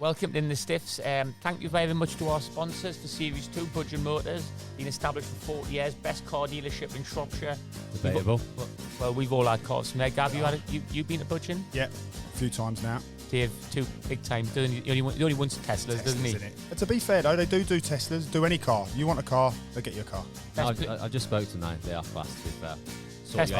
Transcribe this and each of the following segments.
Welcome in the Stiffs. Thank you very much to our sponsors for Series 2, Budgeon Motors. Been established for 40 years, best car dealership in Shropshire. Debatable. Well, we've all had cars from there. Gav, you been to Budgeon? Yeah, a few times now. Dave, too, big time. He only wants Teslas, doesn't he? But to be fair though, they do Teslas, do any car. You want a car, they get your car. I just spoke to them, they are fast, to be fair. Dave's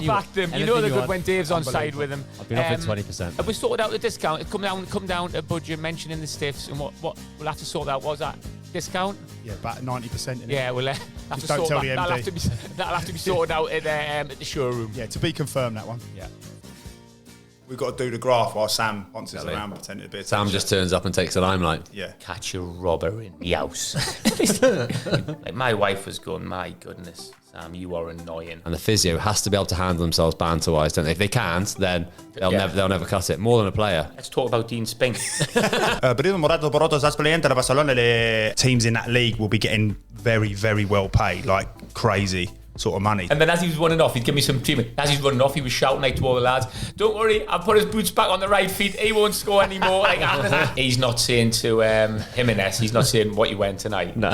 backed them. You know they're good when Dave's on side with them. I've been offered 20%. Have we sorted out the discount? Come down to Budgeon, mentioning the Stiffs, and what we'll have to sort out. What's that discount? Yeah, about 90%. Yeah, we'll have to sort that. That'll have to be sorted out at the showroom. Yeah, to be confirmed, that one. Yeah. We've got to do the graph while Sam ponces around pretending to be a Sam just turns up and takes the limelight. Yeah. Catch a robber in the house. Like my wife was going, my goodness, Sam, you are annoying. And the physio has to be able to handle themselves banter-wise, don't they? If they can't, then they'll never cut it. More than a player. Let's talk about Dean Spink. The teams in that league will be getting very, very well paid, like crazy sort of money. And then as he was running off, he'd give me some treatment. As he was running off, he was shouting like to all the lads, "Don't worry, I'll put his boots back on the right feet. He won't score anymore." He's not saying to Jimenez, he's not saying what you went tonight. No.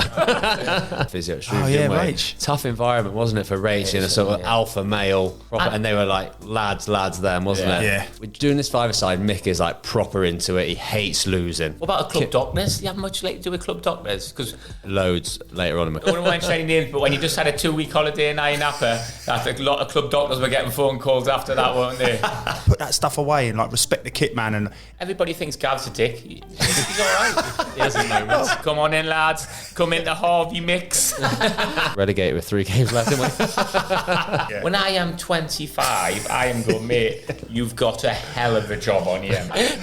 Physio at Shrewsbury. Rach. Tough environment, wasn't it, for Rach in a sort of alpha male, and they were like lads then, wasn't it? Yeah. We're doing this five-a-side. Mick is like proper into it. He hates losing. What about a club doctors? Do you have much to do with club doctors? Because loads later on in my I wouldn't mention any names, but when you just had a 2-week holiday in Iron Apper, I think a lot of club doctors were getting phone calls after that, weren't they? Put that stuff away and like respect the kit man. And everybody thinks Gav's a dick. He's all right. He has his moments. Come on in, lads. Come into Harvey mix. Relegated with 3 games left, didn't we? Yeah. When I am 25, I am going, mate, you've got a hell of a job on you.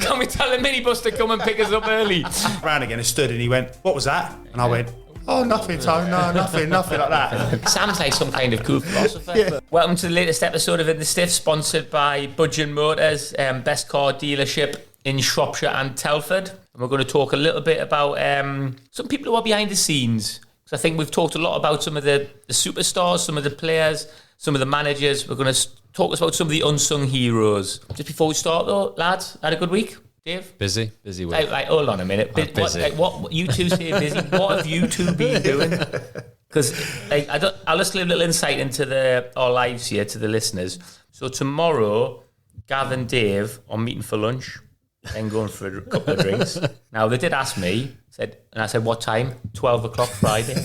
Can we tell the minibus to come and pick us up early? Ran again and stood and he went, "What was that?" And I went, "Oh, nothing, Tone. No, nothing like that." Sam's like some kind of cool philosopher. Yeah. Welcome to the latest episode of In the Stiff, sponsored by Budgeon Motors, best car dealership in Shropshire and Telford. And we're going to talk a little bit about some people who are behind the scenes. Because I think we've talked a lot about some of the superstars, some of the players, some of the managers. We're going to talk about some of the unsung heroes. Just before we start though, lads, had a good week? Dave? Busy week. Right, hold on a minute. Busy. What you two say busy? What have you two been doing? Because I'll just give a little insight into our lives here to the listeners. So tomorrow, Gav and Dave are meeting for lunch, then going for a couple of drinks. Now they did ask me, and I said, "What time?" 12 o'clock Friday.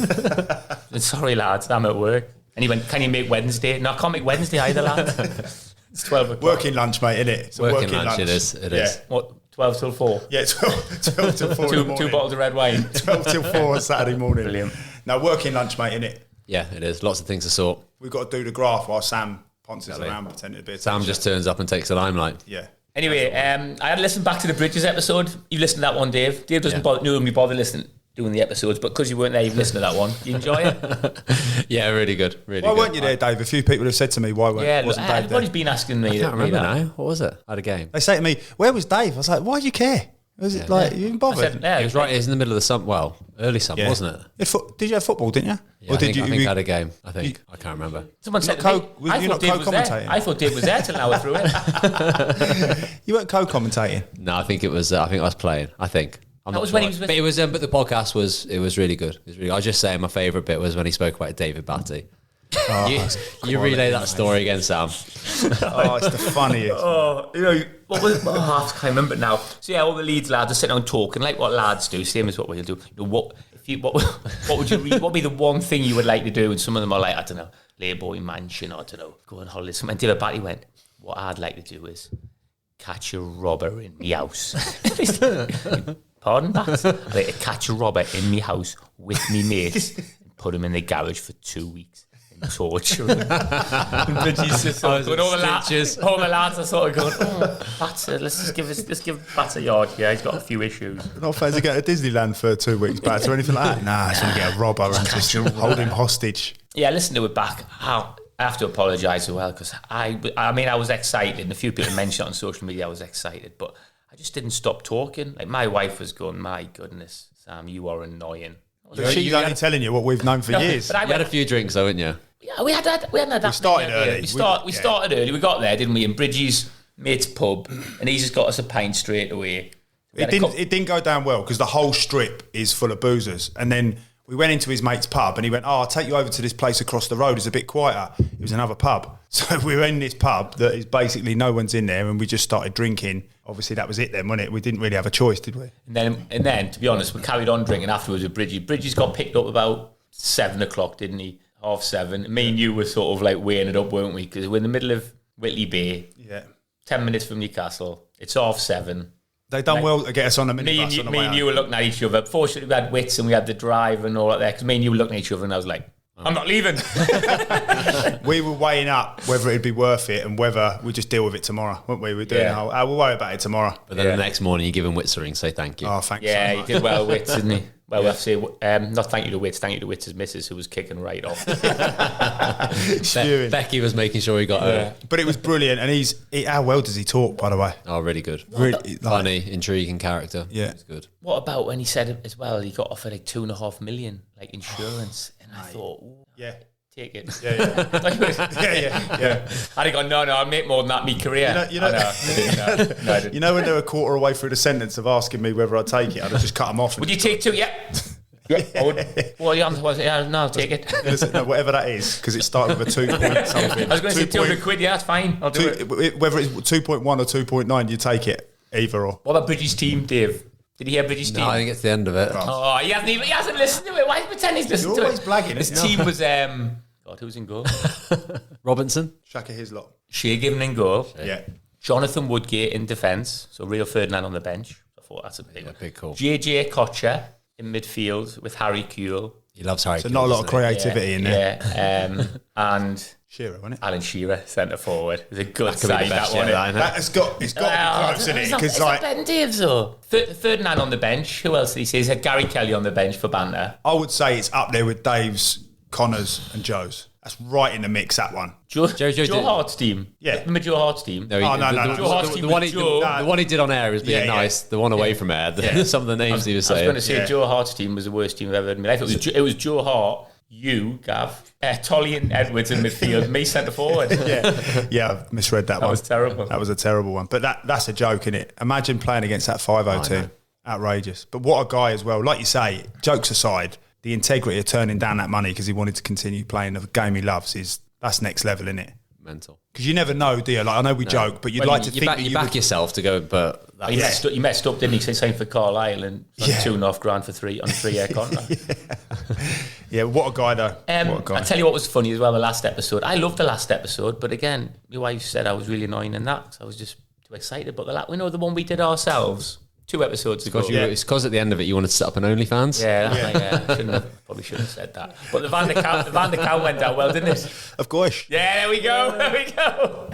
And, "Sorry lads, I'm at work." And he went, "Can you make Wednesday?" "No, I can't make Wednesday either, lads." It's 12 o'clock. Working lunch, mate, innit? It's working lunch. It is. What? 12 till 4? Yeah, 12 till 4 in the morning. 2 bottles of red wine. 12 till 4 on Saturday morning. Brilliant. Now, working lunch, mate, innit? Yeah, it is. Lots of things to sort. We've got to do the graph while Sam ponces around pretending to be a Sam just turns up and takes the limelight. Yeah. Anyway, I had to listen back to the Bridges episode. You've listened to that one, Dave. Dave doesn't normally bother doing the episodes, but because you weren't there, you've listened to that one. You enjoy it? Yeah, really good. Really why good. weren't you there, Dave? A few people have said to me, wasn't Dave there? Everybody's been asking me. I can't remember now. What was it? I had a game. They say to me, "Where was Dave?" I was like, "Why do you care? Was it like you even bothered?" It was right. It was in the middle of the summer. Well, early summer, wasn't it? Did you have football? Didn't you? Yeah, I think I had a game. I can't remember. Someone said to me, I thought Dave was there. I thought Dave was there till an hour through it. You weren't co-commentating. No, I think it was. I think I was playing. I think. That was when he was with. But it was. But the podcast was. It was really good. I was just saying my favourite bit was when he spoke about David Batty. You relay that story again, Sam. Oh, it's the funniest. I can't remember now. So yeah, all the Leeds lads are sitting down talking like what lads do, same as what we'll do. What would what would be the one thing you would like to do? And some of them are like, I don't know, Layboy Mansion, I don't know, go on holiday. And David Batty went, "What I'd like to do is catch a robber in me house." Pardon that? I'd like to catch a robber in me house with me mates and put him in the garage for 2 weeks. Torture him. All the lads are sort of going, Batter, let's give Batter a yard here. He's got a few issues. Not fair to go to Disneyland for 2 weeks, Batter, or anything like that. Nah, it's going to get a robber and just hold him hostage. Yeah, listen to it back. I have to apologise as well because I was excited, and a few people mentioned it on social media. I was excited, but I just didn't stop talking. Like my wife was going, "My goodness, Sam, you are annoying." She's only telling you what we've known for years. But you had a few drinks, though, didn't you? Yeah, we hadn't had that. We started early. We started early. We got there, didn't we? And Bridges mate's pub, and he's just got us a pint straight away. It didn't go down well because the whole strip is full of boozers. And then we went into his mate's pub and he went, I'll take you over to this place across the road. It's a bit quieter. It was another pub. So we were in this pub that is basically no one's in there, and we just started drinking. Obviously, that was it then, wasn't it? We didn't really have a choice, did we? And then, to be honest, we carried on drinking afterwards with Bridgie. Bridgie's got picked up about 7 o'clock, didn't he? 7:30. Me and you were sort of like weighing it up, weren't we? Because we're in the middle of Whitley Bay. Yeah. 10 minutes from Newcastle. It's 7:30. They done well to get us on the minibus. Me and you were looking at each other. Fortunately, we had wits and we had the drive and all that there. Because me and you were looking at each other and I was like, I'm not leaving. We were weighing up whether it'd be worth it and whether we just deal with it tomorrow, weren't we? We're doing we'll worry about it tomorrow. But then the next morning you give him Wits a ring, say thank you. Oh, thanks. Yeah, so much. he did well, Wits, didn't he? Well, we have to say, not thank you to Wits, thank you to Wits' missus, who was kicking right off. Becky was making sure he got her. But it was brilliant, and how well does he talk, by the way? Oh, really good. Really, Funny, intriguing character. Yeah. It's good. What about when he said as well, he got offered like 2.5 million, like insurance, and I thought, ooh, Yeah. take it. Yeah. I'd have gone, no, I'll make more than that in my career. You know, I didn't. You know when they were a quarter away through the sentence of asking me whether I'd take it, I'd have just cut them off. Would you take 2? Yeah. I would. Well, your answer was, no, I'll take it. Listen, no, whatever that is, because it started with a 2 point something. I was going to say 200 quid, yeah, that's fine. I'll do it. Whether it's 2.1 or 2.9, you take it, either or. What about British team, Dave? Did he hear British team? No, I think it's the end of it. Oh, he hasn't listened to it. Why pretend he's listened to it? You're always blagging. His team was, God, who's in goal? Robinson? Shaka Hislop. Shea Given in goal. Yeah. Jonathan Woodgate in defence. So Rio Ferdinand on the bench. I thought that's a big one. Big call. JJ Kocher in midfield with Harry Kewell. He loves Harry. So not a lot of creativity in there. Yeah. And Shearer, wasn't it? Alan Shearer, centre forward. It was a good That could be side, the best that one. line, It's got to be close, isn't it? It's Because not Ben Daves, though. Ferdinand on the bench. Who else did he say? He said Gary Kelly on the bench for banter. I would say it's up there with Dave's, Connor's and Joe's. That's right in the mix, that one. Joe did- Hart's team. Yeah. Remember Joe Hart's team? No, Joe Hart's team the one with he, Joe. the one he did on air is being nice. The one away from air, some of the names he was I was saying. going to say Joe Hart's team was the worst team I've ever heard in my life. It was Joe Hart, you, Gav, Tolly and Edwards in midfield, me centre forward. Yeah, I've misread that one. That was terrible. That was a terrible one. But that's a joke, innit? Imagine playing against that 5-0 team. Outrageous. But what a guy as well. Like you say, jokes aside, the integrity of turning down that money because he wanted to continue playing the game he loves that's next level, isn't it? Mental. Because you never know, do you? Like, I know we joke, but you'd like to think that you back yourself to go, but He messed up, didn't he? He said for Carlisle and $2.5 for 3-year contract. Yeah, what a guy though. What a guy. I tell you what was funny as well, the last episode. I loved the last episode, but again, your wife said I was really annoying in that. So I was just too excited. But we know the one we did ourselves 2 episodes ago. It's because at the end of it you wanted to set up an OnlyFans. I probably shouldn't have said that. But the Van der Cow went out well, didn't it? Of course. Yeah, there we go.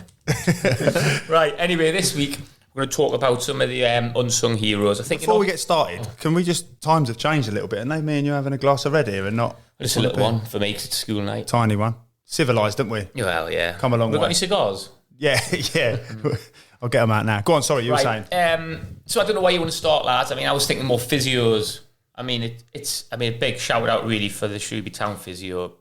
Right, anyway, this week we're going to talk about some of the unsung heroes. I think Before we get started, can we just, times have changed a little bit, and they, me and you having a glass of red here and not... Just a little one for me 'cause it's school night. Tiny one. Civilised, didn't we? Well, yeah. Come a long We've got way. any cigars? Yeah. I'll get them out now. Go on, sorry, you were saying. So I don't know where you want to start, lads. I mean, I was thinking more physios. I mean, it's a big shout out really for the Shrewsbury Town physio,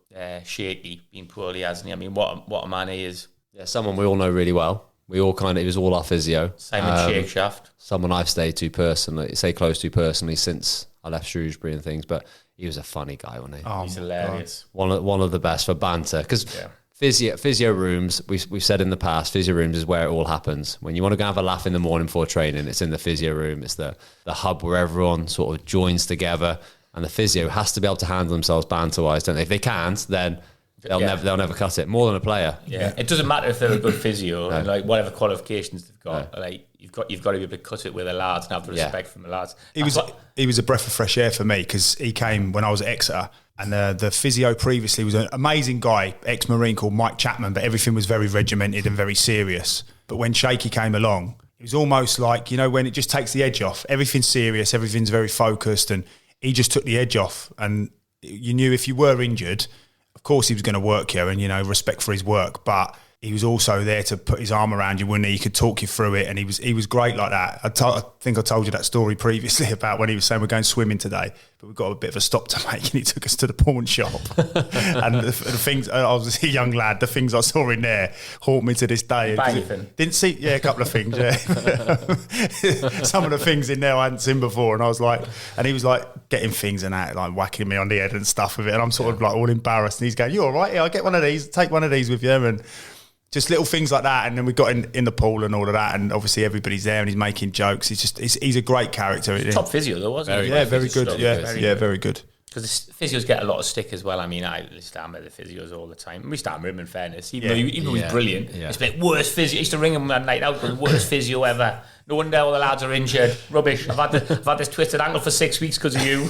Shaky, being poorly, hasn't he? I mean, what a man he is. Yeah, someone we all know really well. We all it was all our physio. Simon Shakeshaft. Someone I've stayed to personally, close to personally since I left Shrewsbury and things, but he was a funny guy, wasn't he? Oh, he's hilarious. One of the best for banter. Because physio rooms, we've said in the past, physio rooms is where it all happens. When you want to go have a laugh in the morning before training, it's in the physio room. It's the hub where everyone sort of joins together, and the physio has to be able to handle themselves banter-wise, don't they? If they can't, then they'll never cut it. More than a player. Yeah, it doesn't matter if they're a good physio and like whatever qualifications they've got. Like you've got to be able to cut it with the lads and have the respect from the lads. He was a breath of fresh air for me because he came when I was at Exeter, and the physio previously was an amazing guy, ex-Marine called Mike Chapman, but everything was very regimented and very serious. But when Shaky came along, it was almost like, when it just takes the edge off. Everything's serious, everything's very focused, and he just took the edge off. And you knew if you were injured, of course he was going to work you and, respect for his work, but he was also there to put his arm around you, wouldn't he? He could talk you through it, and he was great like that. I think I told you that story previously about when he was saying we're going swimming today, but we've got a bit of a stop to make, and he took us to the pawn shop. And the things, I was a young lad, the things I saw in there haunt me to this day. Buy anything? Didn't see, a couple of things, yeah. Some of the things in there I hadn't seen before, and I was like, and he was like getting things and that, like whacking me on the head and stuff with it, and I'm sort of like all embarrassed, and he's going, "You all right? Yeah, I'll get one of these, take one of these with you," and just little things like that. And then we got in the pool and all of that, and obviously everybody's there and he's making jokes. He's a great character. Top physio though, wasn't he? Very good. Very good. Because the physios get a lot of stick as well. I mean, I used to hammer the physios all the time. We used to hammer him, in fairness. Even though he was brilliant. Yeah. It's like, worst physio. I used to ring him that night out, the worst physio ever. No wonder all the lads are injured. Rubbish. I've had this twisted ankle for 6 weeks because of you.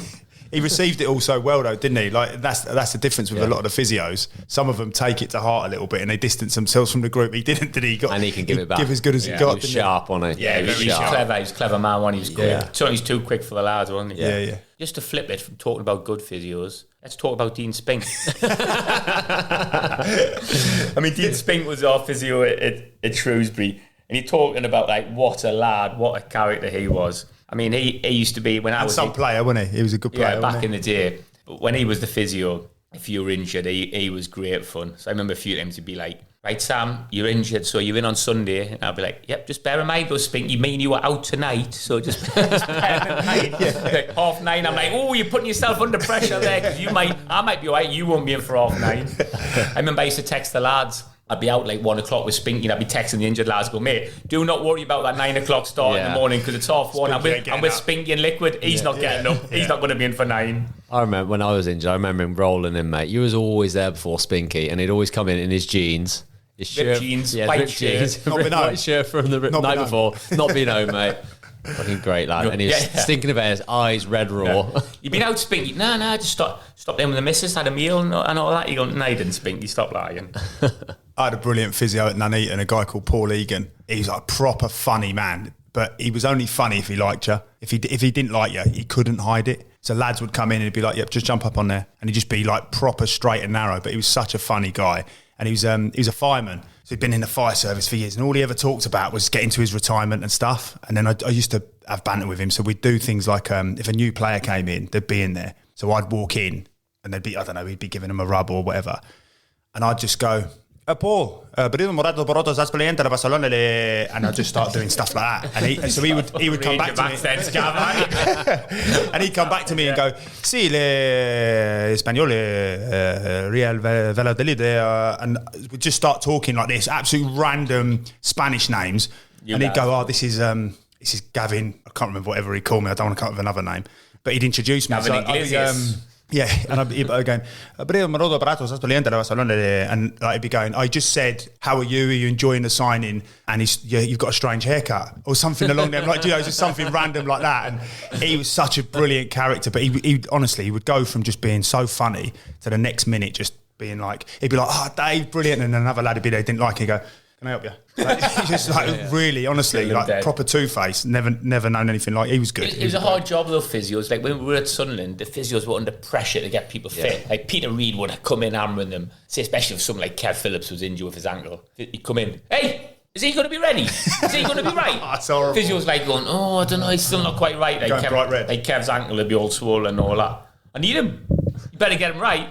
He received it all so well, though, didn't he? Like that's the difference with a lot of the physios. Some of them take it to heart a little bit and they distance themselves from the group. He didn't, did he? And he can give it back. Give as good as he got. He was sharp on it. Yeah, he was clever. He was a clever man when he was good. Yeah. So he's too quick for the lads, wasn't he? Yeah. Just to flip it from talking about good physios, let's talk about Dean Spink. I mean, Dean Spink was our physio at Shrewsbury, and he's talking about like what a lad, what a character he was. I mean, he used to be when I was some player, wasn't he? He was a good player. Yeah, back in the day. But when he was the physio, if you were injured, he was great fun. So I remember a few times he'd be like, "Right, Sam, you're injured, so you're in on Sunday." And I'll be like, "Yep, just bear in mind, though, Spink, you mean you were out tonight, so just bear in mind." Like 9:30, I'm like, "Oh, you're putting yourself under pressure there, because I might be all right, you won't be in for 9:30. I remember I used to text the lads. I'd be out like 1 o'clock with Spinky, and I'd be texting the injured lads, go, "Mate, do not worry about that 9 o'clock start in the morning, because it's 1:30. I'm with Spinky and Liquid. He's not getting up. He's not going to be in for 9. I remember when I was injured, I remember him rolling in, mate. You was always there before Spinky, and he'd always come in his jeans. His shirt, ripped jeans, white shirt. White shirt from the night before. Not been home, mate. Fucking great lad. And he's stinking about his eyes, red raw. You've been out, Spinky? No, just stop there with the missus, had a meal and all that. You go, "No, you didn't, Spinky, stop lying." I had a brilliant physio at Nuneaton, a guy called Paul Egan. He was like a proper funny man, but he was only funny if he liked you. If he didn't like you, he couldn't hide it. So lads would come in and he'd be like, "Yep, just jump up on there," and he'd just be like proper straight and narrow. But he was such a funny guy, and he was a fireman. So he'd been in the fire service for years, and all he ever talked about was getting to his retirement and stuff. And then I used to have banter with him. So we'd do things like if a new player came in, they'd be in there. So I'd walk in, and they'd be, I don't know, he'd be giving them a rub or whatever, and I'd just go, "Paul, and I'd just start doing stuff like that. And he would come back to me. And he'd come back to me and go, "Sí, le español, Real Valladolid," and we'd just start talking like this, absolute random Spanish names. And he'd go, "Oh, this is Gavin." I can't remember whatever he called me. I don't want to come up with another name. But he'd introduce me. Gavin Iglesias. Yeah, and I'd be going, and like he'd be going, "I just said, how are you? Are you enjoying the signing?" And you've got a strange haircut or something along them, like, just something random like that. And he was such a brilliant character, but he honestly, he would go from just being so funny to the next minute just being like, he'd be like, "Oh, Dave, brilliant," and another lad would be there, didn't like it, he'd go, "Can I help you?" Like, he's just like really, honestly, like dead. Proper two-face. Never known anything like. He was good. It was a hard job though, physios. Like when we were at Sunderland, the physios were under pressure to get people fit. Like Peter Reid would come in hammering them. Say, especially if someone like Kev Phillips was injured with his ankle, he'd come in. "Hey, is he going to be ready? Is he going to be right?" That's horrible. Physios like going, "Oh, I don't know, he's still not quite right." Like, bright red. Like Kev's ankle would be all swollen and all that. I need him. You better get him right.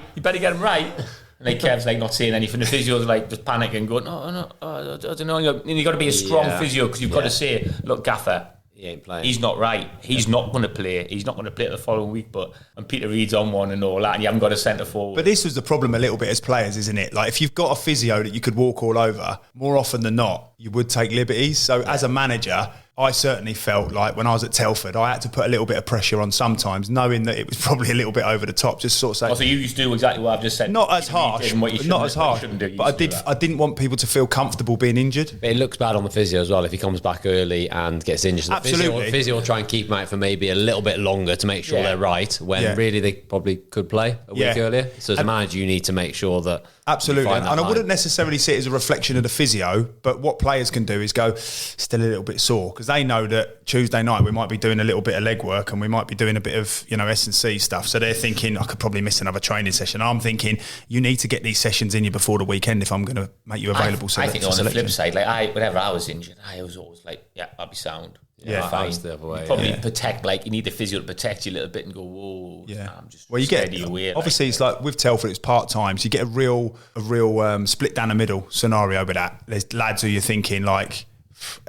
And like Kev's like not saying anything. The physio's like just panicking, going, "Oh, I don't know." And you've got to be a strong physio, because you've got to say, "Look, Gaffer, he ain't playing. He's not right. He's not going to play. He's not going to play the following week." And Peter Reid's on one and all that, and you haven't got a centre forward. But this was the problem a little bit as players, isn't it? Like if you've got a physio that you could walk all over, more often than not, you would take liberties. So as a manager, I certainly felt like when I was at Telford, I had to put a little bit of pressure on sometimes, knowing that it was probably a little bit over the top. Just sort of saying, so you used to do exactly what I've just said. Not as harsh, but I didn't want people to feel comfortable being injured. But it looks bad on the physio as well if he comes back early and gets injured. So absolutely, the physio will try and keep him out for maybe a little bit longer to make sure they're right. When really they probably could play a week earlier. So as a manager, you need to make sure that. Absolutely, and I wouldn't necessarily see it as a reflection of the physio, but what players can do is go, still a little bit sore, because they know that Tuesday night we might be doing a little bit of leg work and we might be doing a bit of S&C stuff. So they're thinking, I could probably miss another training session. I'm thinking, you need to get these sessions in you before the weekend if I'm going to make you available. I think on the flip side, like whenever I was injured, I was always like, "Yeah, I'll be sound." Yeah, fine. That's the other way. You probably Yeah. protect, like you need the physio to protect you a little bit and go, whoa. Yeah. I'm just Well, you get steady away. obviously it's like with Telford, it's part time, so you get a real split down the middle scenario with that. There's lads who you're thinking like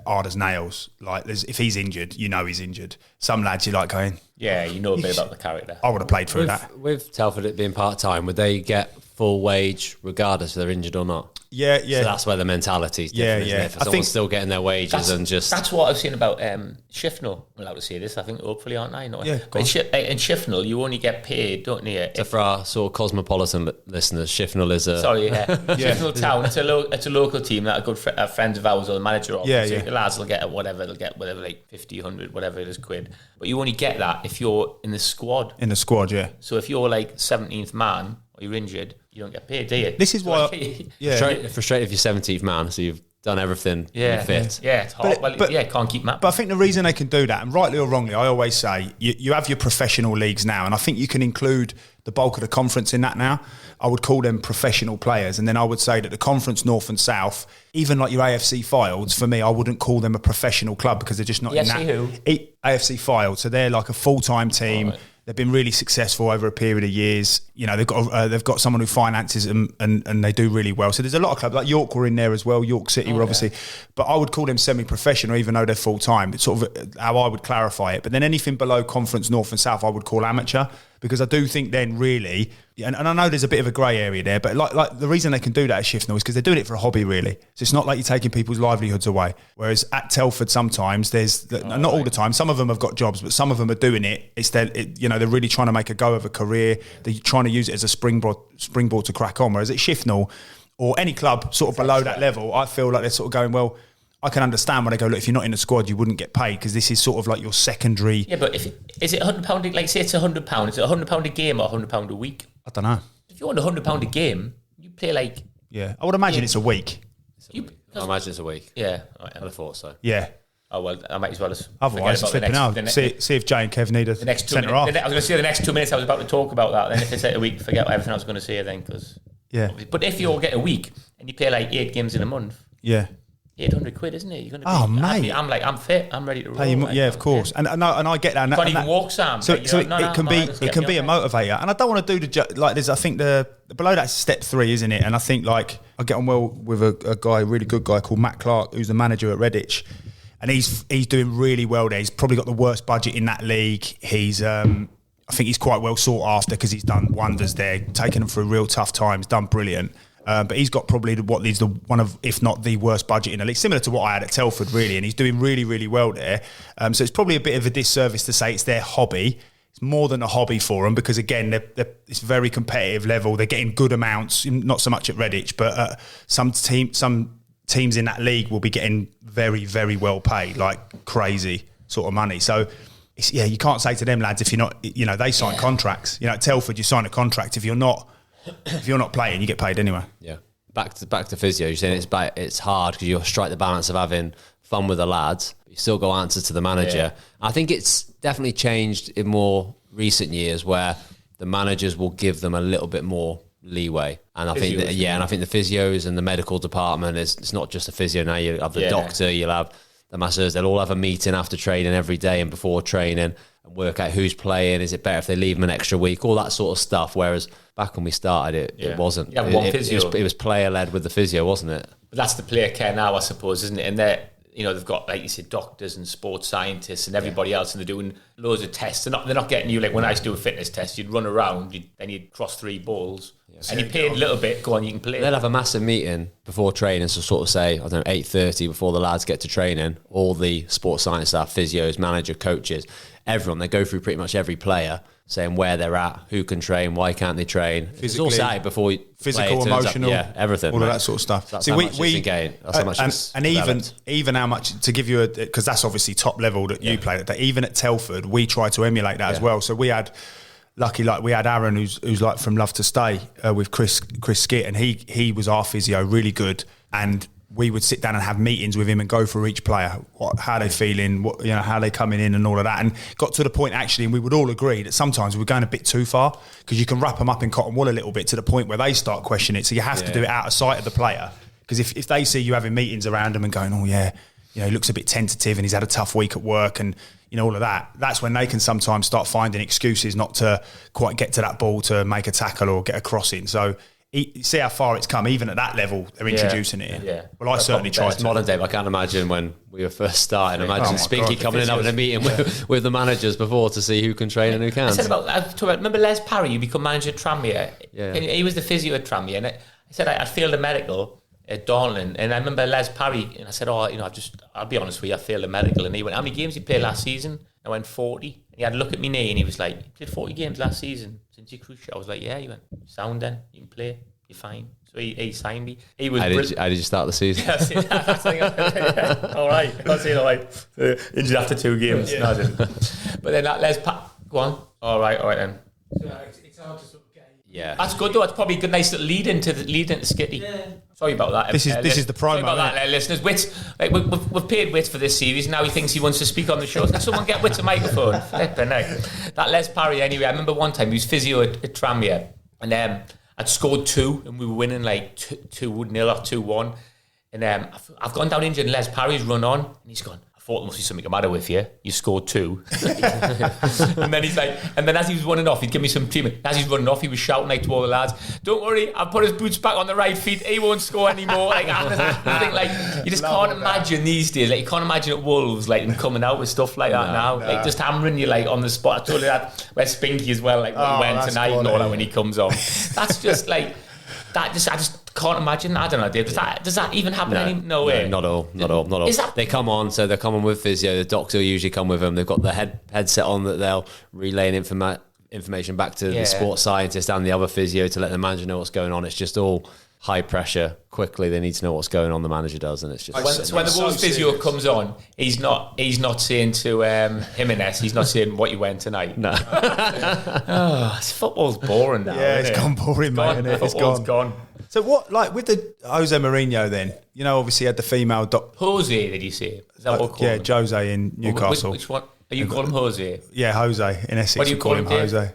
hard as nails. Like if he's injured, you know he's injured. Some lads you're like going, yeah, you know a bit about the character. I would have played through that. With Telford it being part time, would they get full wage regardless if they're injured or not? Yeah. So that's where the mentality's different, isn't it? If someone's still getting their wages and just... That's what I've seen about Shifnal. I'm allowed to say this, I think, hopefully, aren't I? Yeah, but in Shifnal, you only get paid, don't you? So for our sort of cosmopolitan listeners, Shifnal is a... Sorry, yeah. Shifnal Town, it's a local team that are good friends of ours or the manager of. Yeah, so yeah. the lads will get whatever, like 50, 100, whatever it is, quid. But you only get that if you're in the squad. In the squad, yeah. So if you're like 17th man or you're injured, you don't get paid, do you? This is why... Frustrated if you're 17th man, so you've done everything Yeah, fit. yeah, it's hard. Can't keep mapping. But I think the reason they can do that, and rightly or wrongly, I always say, you have your professional leagues now, and I think you can include the bulk of the conference in that now. I would call them professional players, and then I would say that the conference north and south, even like your AFC Fileds, for me, I wouldn't call them a professional club because they're just not in that. AFC Fileds, so they're like a full-time team. Right. They've been really successful over a period of years. You know, they've got someone who finances them and they do really well. So there's a lot of clubs, like York were in there as well. York City were obviously, but I would call them semi-professional, even though they're full-time. It's sort of how I would clarify it. But then anything below conference north and south, I would call amateur, because I do think then really, and I know there's a bit of a grey area there, but like the reason they can do that at Shifnal is because they're doing it for a hobby, really. So it's not like you're taking people's livelihoods away. Whereas at Telford, sometimes not all the time. Some of them have got jobs, but some of them are doing it. They're really trying to make a go of a career. They're trying to use it as a springboard to crack on. Whereas at Shifnal or any club sort of below that level, I feel like they're sort of going, well, I can understand when they go, look, if you're not in the squad, you wouldn't get paid because this is sort of like your secondary. Yeah, but is it £100? Like, say it's £100. Is it £100 a game or £100 a week? I don't know. If you want £100 a game, you play like. Yeah, I would imagine it's a week. I imagine it's a week. Yeah, I'd have thought so. Yeah. Oh well, I might as well as. Otherwise, flipping out. See if Jay and Kev need a centre half. I was going to say the next 2 minutes. I was about to talk about that. Then if it's a week, forget everything I was going to say then. Yeah. But if you all get a week and you play like 8 games in a month. Yeah. £800, isn't it? You're going to be, oh, mate. I'm fit. I'm ready to roll. Yeah, of course. And I get that. You can't even walk, Sam. So it can be a motivator. And I don't want to do like this. I think the below that's step 3, isn't it? And I think like I get on well with a guy, a really good guy called Matt Clark, who's the manager at Redditch. And he's doing really well there. He's probably got the worst budget in that league. I think he's quite well sought after because he's done wonders there, taken them through real tough times, done brilliant. But he's got probably one of, if not the worst budget in the league, similar to what I had at Telford, really. And he's doing really, really well there. So it's probably a bit of a disservice to say it's their hobby. It's more than a hobby for them because, again, it's very competitive level. They're getting good amounts, not so much at Redditch, but some teams in that league will be getting very, very well paid, like crazy sort of money. So, you can't say to them lads if you're not, they sign contracts. At Telford, you sign a contract. If you're not playing, you get paid anyway. Yeah. Back to physio. You're saying it's hard because you strike the balance of having fun with the lads. You still go answer to the manager. Yeah. I think it's definitely changed in more recent years where the managers will give them a little bit more leeway. And I think the physios and the medical department it's not just a physio now. You have the doctor, you'll have the masseurs. They'll all have a meeting after training every day and before training and work out who's playing. Is it better if they leave them an extra week? All that sort of stuff. Whereas back when we started, it wasn't. Yeah, it was player led with the physio, wasn't it? But that's the player care now, I suppose, isn't it? And they've got, like you said, doctors and sports scientists and everybody else, and they're doing loads of tests. They're not getting you like when I used to do a fitness test. You'd run around, then you'd cross 3 balls, and you paid a little bit. Go on, you can play. They'll have a massive meeting before training, so sort of say 8:30 before the lads get to training. All the sports science staff, physios, manager, coaches, everyone. They go through pretty much every player, saying where they're at, who can train, why can't they train. It's all set before physical, emotional, everything, all of that sort of stuff. That's how much it's gained. That's how much even how much to give you because that's obviously top level that you played at. Even at Telford, we try to emulate that as well. So we had. Lucky, like we had Aaron, who's like from Love to Stay with Chris Skitt, and he was our physio, really good. And we would sit down and have meetings with him and go through each player, how they feeling, how they coming in, and all of that. And got to the point actually, and we would all agree that sometimes we were going a bit too far because you can wrap them up in cotton wool a little bit to the point where they start questioning it. So you have to do it out of sight of the player because if they see you having meetings around them and going, oh yeah. he looks a bit tentative and he's had a tough week at work and, all of that. That's when they can sometimes start finding excuses not to quite get to that ball to make a tackle or get a crossing. So see how far it's come. Even at that level, they're introducing it. Yeah. Well, I certainly tried to. Modern day, I can't imagine when we were first starting. Imagine Spinky coming in having a meeting with the managers before to see who can train and who can't. Remember Les Parry, you become manager at Tranmere? Yeah. He was the physio at Tranmere. And I said I failed a medical at Darnley, and I remember Les Parry, and I said, I'll be honest with you, I failed a medical. And he went, how many games did you play last season? I went 40. And he had a look at me knee, and he was like, you played 40 games last season since you crucial. I was like, yeah. He went, sound then, you can play, you're fine. So he signed me. He was. How did you start the season? All right, I'll see you right. Injured after 2 games. Yeah. No, I didn't. But then Les Parry, go on. All right then. It's hard to sort of get. Yeah, that's good though. It's probably a good, nice little lead into Skitty. Yeah. Sorry about that. This is the promo. Sorry about that, listeners. Wits, we've paid Wits for this series. Now he thinks he wants to speak on the show. Can someone get Wits a microphone? Flipping heck. That Les Parry. Anyway, I remember one time he was physio at Tranmere, and I'd scored 2, and we were winning like 2-0 or 2-1, and I've gone down injured, and Les Parry's run on, and he's gone, I thought there must be something the matter with you. You scored 2. And then he's like, and then as he was running off, he'd give me some treatment. As he's running off, he was shouting like to all the lads, don't worry, I've put his boots back on the right feet. He won't score anymore. Like, I think, like, you just can't imagine these days. Like, you can't imagine at Wolves, like, them coming out with stuff like that now. Like, just hammering you, like, on the spot. I told you that. Where's Spinky as well? Like, what went tonight and all that when he comes on. That's just, like, I just can't imagine. I don't know, Dave. Does that even happen? No way. Not all. They come on, so they're coming with physio. The doctor will usually come with them. They've got the headset on that they'll relay information back to the sports scientist and the other physio to let the manager know what's going on. It's just all high pressure. Quickly, they need to know what's going on. The manager does, and it's just when the Wolves physio comes on, he's not saying to Jimenez, he's not saying what you went tonight. No. Football's boring now. Yeah, it's gone boring, mate. It's gone. So what, like with the Jose Mourinho then, obviously he had the female Jose, did you say? Is that what yeah, Jose in Newcastle. Which one? Are you calling him Jose? Yeah, Jose. In Essex, what do you call him, Jose?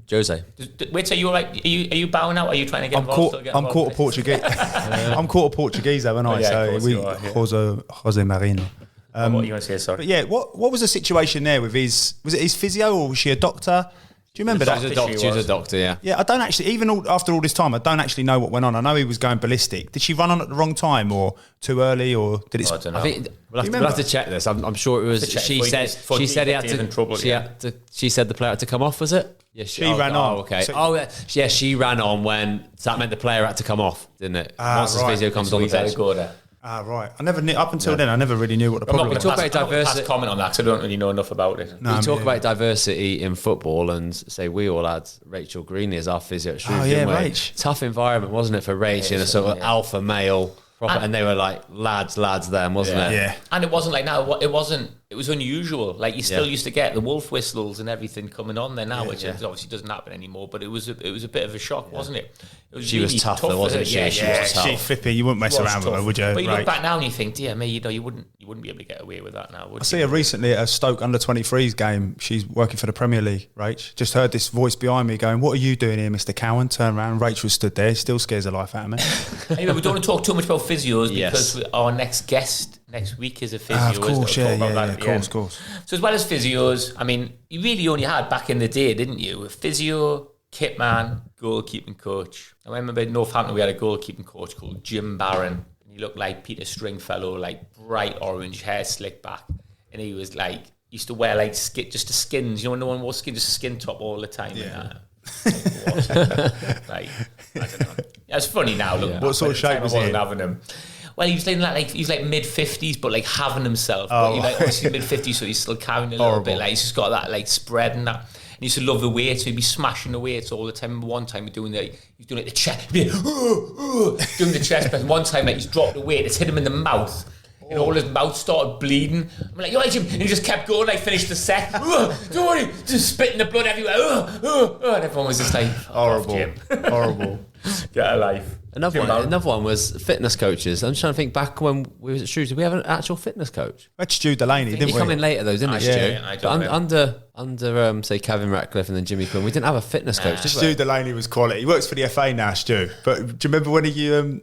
Jose. Wait, are you all right? Are you bowing out? Are you trying to get involved? I'm quarter Portuguese. I'm quarter Portuguese, though, aren't I? So Jose Mourinho. What are you going to say? Sorry. But yeah, what was the situation there with was it his physio or was she a doctor? Do you remember that? She was a doctor, yeah. Yeah, I don't actually, after all this time, I don't actually know what went on. I know he was going ballistic. Did she run on at the wrong time or too early or did it... I don't know. I think we'll have to check this. I'm sure it was... She said he had to... She said the player had to come off, was it? Yeah, she ran on. Oh, okay. So, she ran on when... So that meant the player had to come off, didn't it? Once the physio comes on the pitch. Right. I never knew, up until then, I never really knew what the problem was. We talk about diversity. Comment on that because I don't really know enough about it. We talk about diversity in football and say we all had Rachel Greenley as our physio at Shrewsbury. Rach. Tough environment, wasn't it, for Rach in a sort of alpha male, and they were like lads then, wasn't it? Yeah. And it wasn't like now, it was unusual. Like you still used to get the wolf whistles and everything coming on there now, which obviously doesn't happen anymore, but it was a bit of a shock, wasn't it? She was tough though, wasn't she? Yeah, she was tough. She flippy, you wouldn't mess around with her, would you? But you look back now and you think, dear me, you wouldn't be able to get away with that now, would you? I see her recently at a Stoke under-23s game. She's working for the Premier League, Rach. Just heard this voice behind me going, what are you doing here, Mr. Cowan? Turn around, Rachel stood there, still scares the life out of me. Anyway, we don't want to talk too much about physios because our next guest next week is a physio. Of course, of course. So as well as physios, I mean, you really only had back in the day, didn't you? A physio, kit man, goalkeeping coach. I remember in Northampton we had a goalkeeping coach called Jim Barron. And he looked like Peter Stringfellow, like bright orange hair slicked back. And he was like, used to wear like just the skins. You know, no one wore skin, just a skin top all the time. Yeah. Like, I don't know. It's funny now. Look, what sort of shape was he in? Having him. Well, he was like mid-50s, but like having himself. But he like obviously mid-50s, so he's still carrying a little bit. Like he's just got that like spread and that. And he used to love the weights, so he'd be smashing the weights all the time. One time he was doing like the chest, doing the chest press. One time like he's dropped the weight, it's hit him in the mouth. And all his mouth started bleeding. I'm like, yo, Jim. And he just kept going, like, finished the set. Don't worry. Just spitting the blood everywhere. And everyone was just like, horrible. Horrible. Get a life. Another one was fitness coaches. I'm just trying to think back when we was at Shrewsbury. Did we have an actual fitness coach? We had Stu Delaney, didn't we? He come in later though, didn't he, Stu? Yeah, under say Kevin Ratcliffe and then Jimmy Quinn, we didn't have a fitness coach, did we? Stu Delaney was quality. He works for the FA now, Stu. But do you remember when he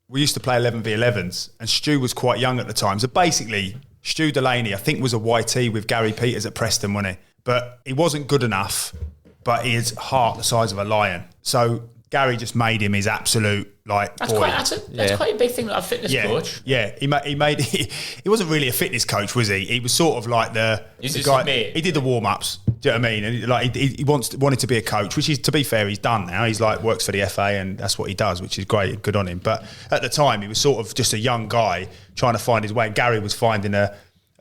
we used to play 11v11s, and Stu was quite young at the time. So basically, Stu Delaney, I think, was a YT with Gary Peters at Preston, wasn't he? But he wasn't good enough, but his heart the size of a lion. So Gary just made him his absolute That's boy. That's quite a big thing. A fitness coach. Yeah, he wasn't really a fitness coach, was he? He was sort of like the guy. He did the warm ups. Do you know what I mean? And he wanted to be a coach, which is, to be fair, he's done now. He's like works for the FA, and that's what he does, which is great. Good on him. But at the time, he was sort of just a young guy trying to find his way. And Gary was finding a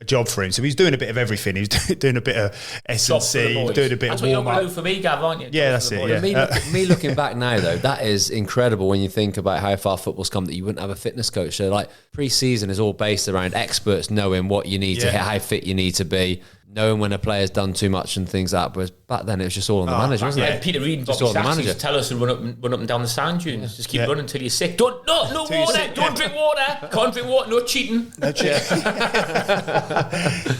job for him, so he's doing a bit of everything. He's doing a bit of S&C, doing a bit that's of warm up. That's what you're going to do for me, Gav, aren't you? Yeah, that's it. Yeah. Me looking back now, though, that is incredible when you think about how far football's come that you wouldn't have a fitness coach. So, like, pre-season is all based around experts knowing what you need to hit, how fit you need to be, knowing when a player's done too much and things like that. Whereas back then it was just all on the manager, wasn't it? Peter Reid and Bobby Sachs used to tell us to run up and down the sand dunes. Just keep running until you're sick. No water. Don't drink water. Can't drink water. No cheating.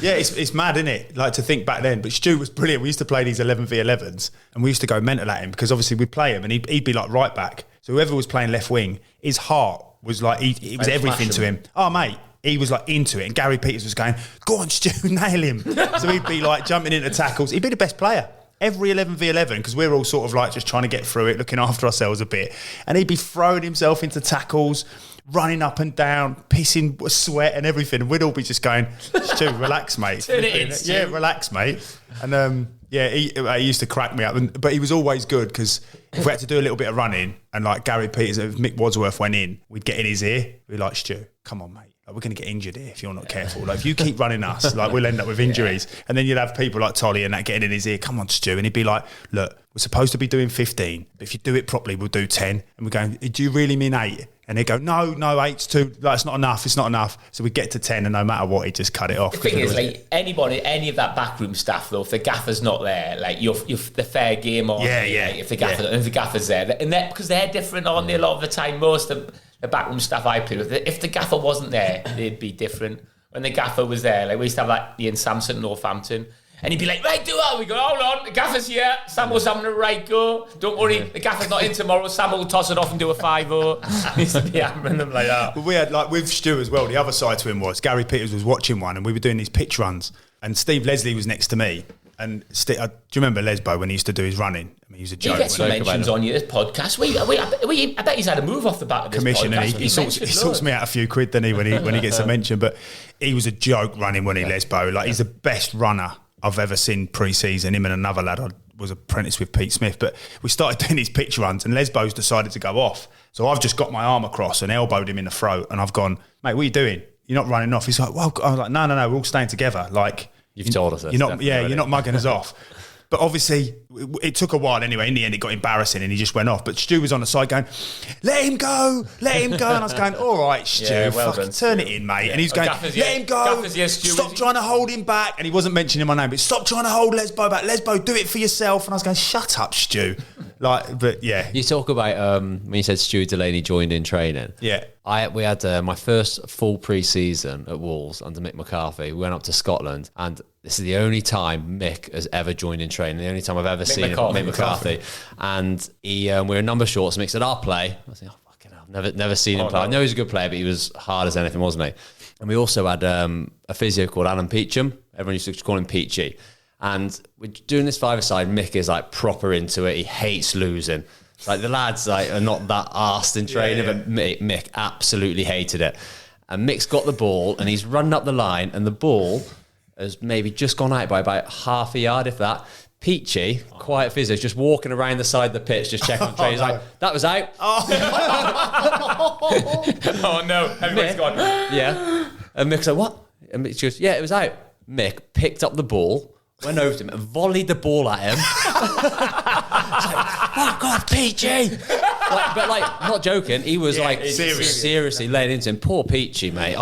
It's mad, isn't it? Like, to think back then. But Stu was brilliant. We used to play these 11v11s, and we used to go mental at him because obviously we'd play him and he'd be like right back. So whoever was playing left wing, his heart was like, it was everything to him. Oh, mate. He was like into it, and Gary Peters was going, "Go on, Stu, nail him." So he'd be like jumping into tackles. He'd be the best player every 11v11 because we're all sort of like just trying to get through it, looking after ourselves a bit. And he'd be throwing himself into tackles, running up and down, pissing sweat and everything. And we'd all be just going, "Stu, relax, mate." Turn it in, Stu. Yeah, relax, mate. And he used to crack me up, but he was always good because if we had to do a little bit of running, and like Gary Peters, if Mick Wadsworth went in, we'd get in his ear. We'd be like, "Stu, come on, mate. Like, we're going to get injured here if you're not careful. Like, if you keep running us, like, we'll end up with injuries." And then you'd have people like Tolly and that getting in his ear, "Come on, Stu." And he'd be like, "Look, we're supposed to be doing 15, but if you do it properly, we'll do 10. And we're going, "Do you really mean 8? And he'd go, no, 8's too, like, it's not enough. So we get to 10, and no matter what, he'd just cut it off. The thing is, like, any of that backroom staff, though, if the gaffer's not there, like, you're the fair game on. Yeah. If the gaffer's there, and because they're different, aren't they? A lot of the time, most of the backroom staff I played with, if the gaffer wasn't there, they'd be different. When the gaffer was there, like, we used to have like Ian Sampson, Northampton, and he'd be like, "Right, do that." We go, "Hold on, the gaffer's here. Sam was having a right go. Don't worry, the gaffer's not in tomorrow. Sam will toss it off and do a 5-0. Used to be hammering them like that. But we had, like, with Stu as well, the other side to him was Gary Peters was watching one, and we were doing these pitch runs, and Steve Leslie was next to me. And do you remember Lesbo when he used to do his running? I mean, he was a joke. He gets some mentions on this podcast. I bet he's had a move off the back of this commission, podcast. And he sorts me out a few quid, doesn't he, when he gets a mention. But he was a joke running when he Lesbo. Like, he's the best runner I've ever seen pre-season. Him and another lad I was apprenticed with, Pete Smith. But we started doing these pitch runs, and Lesbo's decided to go off. So I've just got my arm across and elbowed him in the throat, and I've gone, "Mate, what are you doing? You're not running off." He's like, "Well," I was like, no, we're all staying together. Like, You've told us this. You're not mugging us off. But obviously, it took a while anyway. In the end, it got embarrassing and he just went off. But Stu was on the side going, let him go. And I was going, "All right, Stu, fucking turn it in, mate." Yeah. And he was going, "Let him go. Stop trying to hold him back." And he wasn't mentioning my name, but "Stop trying to hold Lesbo back. Lesbo, do it for yourself." And I was going, "Shut up, Stu." Like, but yeah. You talk about when you said Stu Delaney joined in training. Yeah. We had my first full pre-season at Wolves under Mick McCarthy. We went up to Scotland, and this is the only time Mick has ever joined in training. The only time I've ever seen Mick McCarthy. And we were a number short, so Mick said, "I'll play." I was like, "Oh, fucking hell, never seen him play." I know he's a good player, but he was hard as anything, wasn't he? And we also had a physio called Alan Peacham. Everyone used to call him Peachy. And we're doing this five-a-side. Mick is like proper into it. He hates losing. Like, the lads are not that arsed in training, but Mick absolutely hated it. And Mick's got the ball, and he's running up the line, and the ball has maybe just gone out by about half a yard, if that. Peachy, quiet physio, just walking around the side of the pitch, just checking the train. He's like, "That was out." Oh no, everybody's gone. Yeah. And Mick's like, "What?" And Mick goes, "Yeah, it was out." Mick picked up the ball, went over to him and volleyed the ball at him. "Fuck off, Peachy!" But not joking, he was seriously laying into him. Poor Peachy, mate.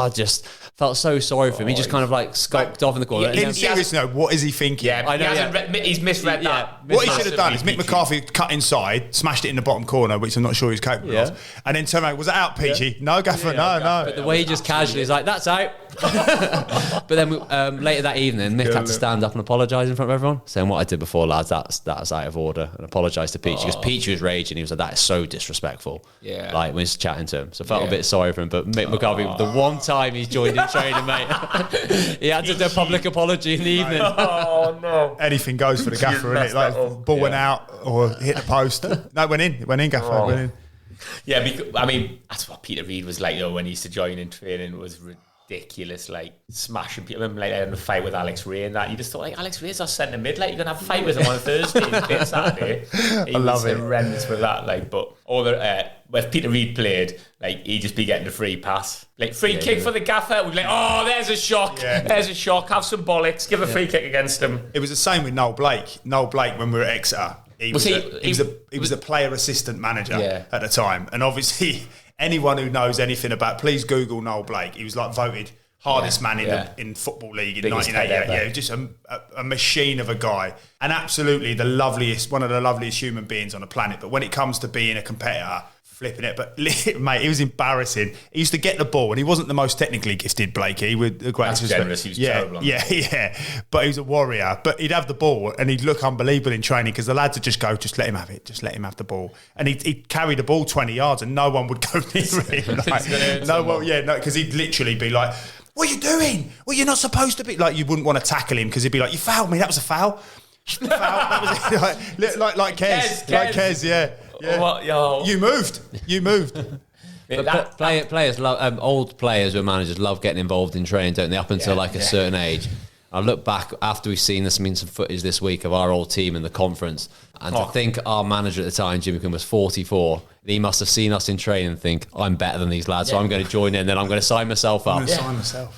felt so sorry for him. He just kind of like skulked off in the corner. In seriousness, though, what is he thinking? Yeah, I know, he's misread that. What he should have done is Mick McCarthy cut inside, smashed it in the bottom corner, which I'm not sure he's capable of, and then turned around. Was it out, Peachy? No, Gaffer, no. But the way he just casually is like, that's out. But then later that evening, Mick had to stand up and apologise in front of everyone, saying what I did before, lads, that's out of order, and apologise to Peachy because Peachy was raging. He was like, that is so disrespectful. Yeah. Like when he's chatting to him. So I felt a bit sorry for him. But Mick McCarthy, the one time he's joined in training, mate, he had to do a public apology in the evening. Oh no! Anything goes for the Gaffer, isn't it? Like ball went out or hit the post. No, it went in, Gaffer. Went in. Yeah, I mean, that's what Peter Reid was like, though, when he used to join in training. It was ridiculous, like, smashing people. I remember, like, having a fight with Alex Ray and that. You just thought, like, Alex Ray's our centre mid. Like, you're going to have a fight with him on Thursday, Saturday. He was horrendous with that, like, but all the... if Peter Reid played, like, he'd just be getting a free pass. Like, free kick for the Gaffer. We'd be like, oh, there's a shock. Yeah. There's a shock. Have some bollocks. Give a free kick against him. It was the same with Noel Blake. Noel Blake, when we were at Exeter, he was a player assistant manager at the time. And obviously, anyone who knows anything about, please Google Noel Blake. He was like voted hardest man in Football League in 1988. Yeah, just a machine of a guy. And absolutely one of the loveliest human beings on the planet. But when it comes to being a competitor, flipping it, but mate, it was embarrassing. He used to get the ball, and he wasn't the most technically gifted, Blakey. He would That's generous. He was terrible. Yeah. But he was a warrior. But he'd have the ball, and he'd look unbelievable in training because the lads would just go, just let him have it, just let him have the ball, and he'd carry the ball 20 yards, and no one would go near him. Because he'd literally be like, "What are you doing? Well, you're not supposed to be." Like, you wouldn't want to tackle him because he'd be like, "You fouled me. That was a foul." That was it. Like Kez, yeah. What, yo? You moved. But players love, old players or managers love getting involved in training, don't they? Up until a certain age. I look back after we've seen some footage this week of our old team in the conference, and I think our manager at the time, Jimmy Quinn, was 44. And he must have seen us in training and think, I'm better than these lads, so I'm going to join in. Then I'm going to sign myself up.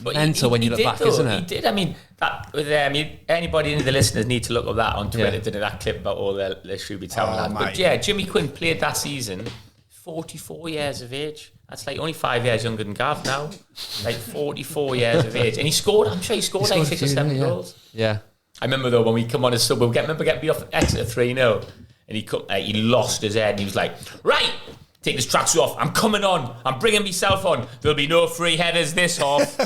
But mental when you look back, isn't it? He did. I mean, that with anybody in the listeners need to look up that on Twitter. Did that clip about all the Shrewsbury Town lads? But yeah, Jimmy Quinn played that season, 44 years of age. That's like only 5 years younger than Gav now. Like 44 years of age. And he scored, I'm sure he scored like 6 or 7 goals. Yeah. I remember though, when we come on as sub, remember getting beat off Exeter 3-0. And he lost his head and he was like, right, take this tracksuit off. I'm coming on. I'm bringing myself on. There'll be no free headers this half.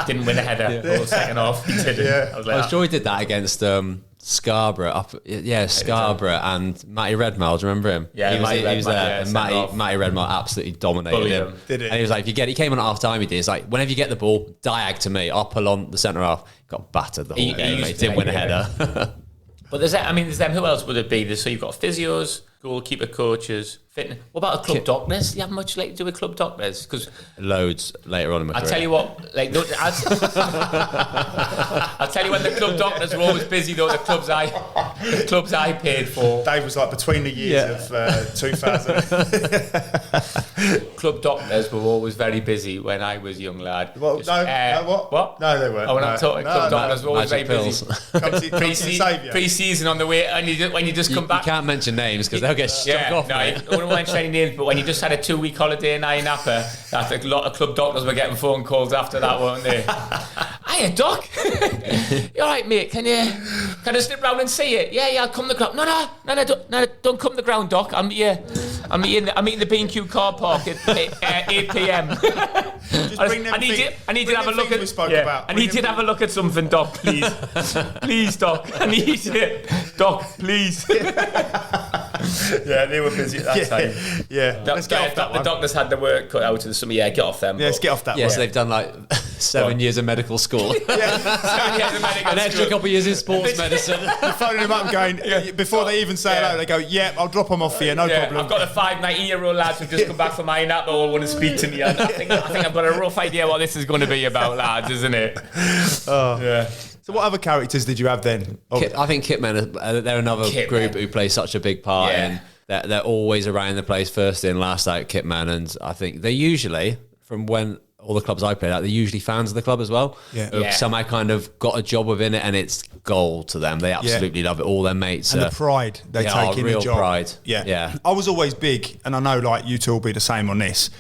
Didn't win a header all second half. He didn't. Yeah. I was like, sure he did that against Scarborough, Scarborough and Matty Redmile. Do you remember him? Yeah, he was there. And Matty Redmile absolutely dominated him. Did it? And he was like, he came on at half time. He did. It's like, whenever you get the ball, diag to me. I'll pull on the centre half. Got battered the whole game. He didn't win a header. But there's them. Who else would it be? So you've got physios, goalkeeper coaches, fitness. What about a club doctors? Do you have much to do with club doctors? Because loads later on in my career. I'll tell you what, like, I'll tell you when the club doctors were always busy though. The clubs I paid for. Dave was like between the years of 2000. Club doctors were always very busy when I was a young lad. Well, what? No, they weren't. Oh, when I'm talking club doctors were always very busy. Pre-season on the way, and when you just come back. You can't mention names because they'll get stuck off. No, I don't want to mention any names, but when you just had a 2-week holiday in Napa, that a lot of club doctors were getting phone calls after that, weren't they? Hiya, Doc. You all right, mate? Can I slip round and see it? Yeah, I'll come to the ground. No, don't come to the ground, Doc. I'm meeting the B&Q car park at 8 p.m. I need to have a look at. I need to have a look at something, Doc, please. Please, Doc. I need it, Doc, please. Yeah, they were busy at that time. Yeah, let's get off that one. The doctors had the work cut out of the summer. Yeah, get off them. Yeah, let's get off that one. Yeah, so they've done like 7 years of medical school. 7 years of medical An extra couple of years in sports medicine. You're phoning them up and going, before they even say hello, they go, I'll drop them off for you, no problem. I've got the 5 19-year-old lads who've just come back from Napa all want to speak to me. And I think I've got a rough idea what this is going to be about, lads, isn't it? Yeah. So what other characters did you have then? I think Kitmen, they're another group who play such a big part in. They're always around the place, first in, last out, Kitmen. And I think they usually, from when all the clubs I played at, they're usually fans of the club as well. Who've somehow kind of got a job within it and it's gold to them. They absolutely love it. All their mates. And the pride they take in the job. Pride. Yeah. I was always big, and I know like you two will be the same on this.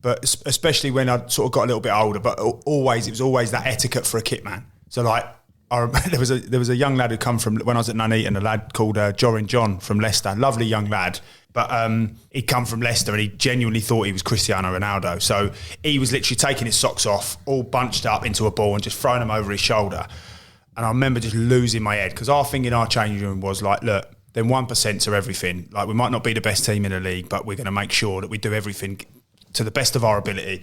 but especially when I sort of got a little bit older. But it was always that etiquette for a kit man. So like, I remember there was a young lad who come from when I was at Nuneaton, a lad called Jorin John from Leicester, lovely young lad. But he'd come from Leicester and he genuinely thought he was Cristiano Ronaldo. So he was literally taking his socks off, all bunched up into a ball and just throwing them over his shoulder. And I remember just losing my head because our thing in our changing room was like, look, them 1% are everything. Like, we might not be the best team in the league, but we're going to make sure that we do everything to the best of our ability.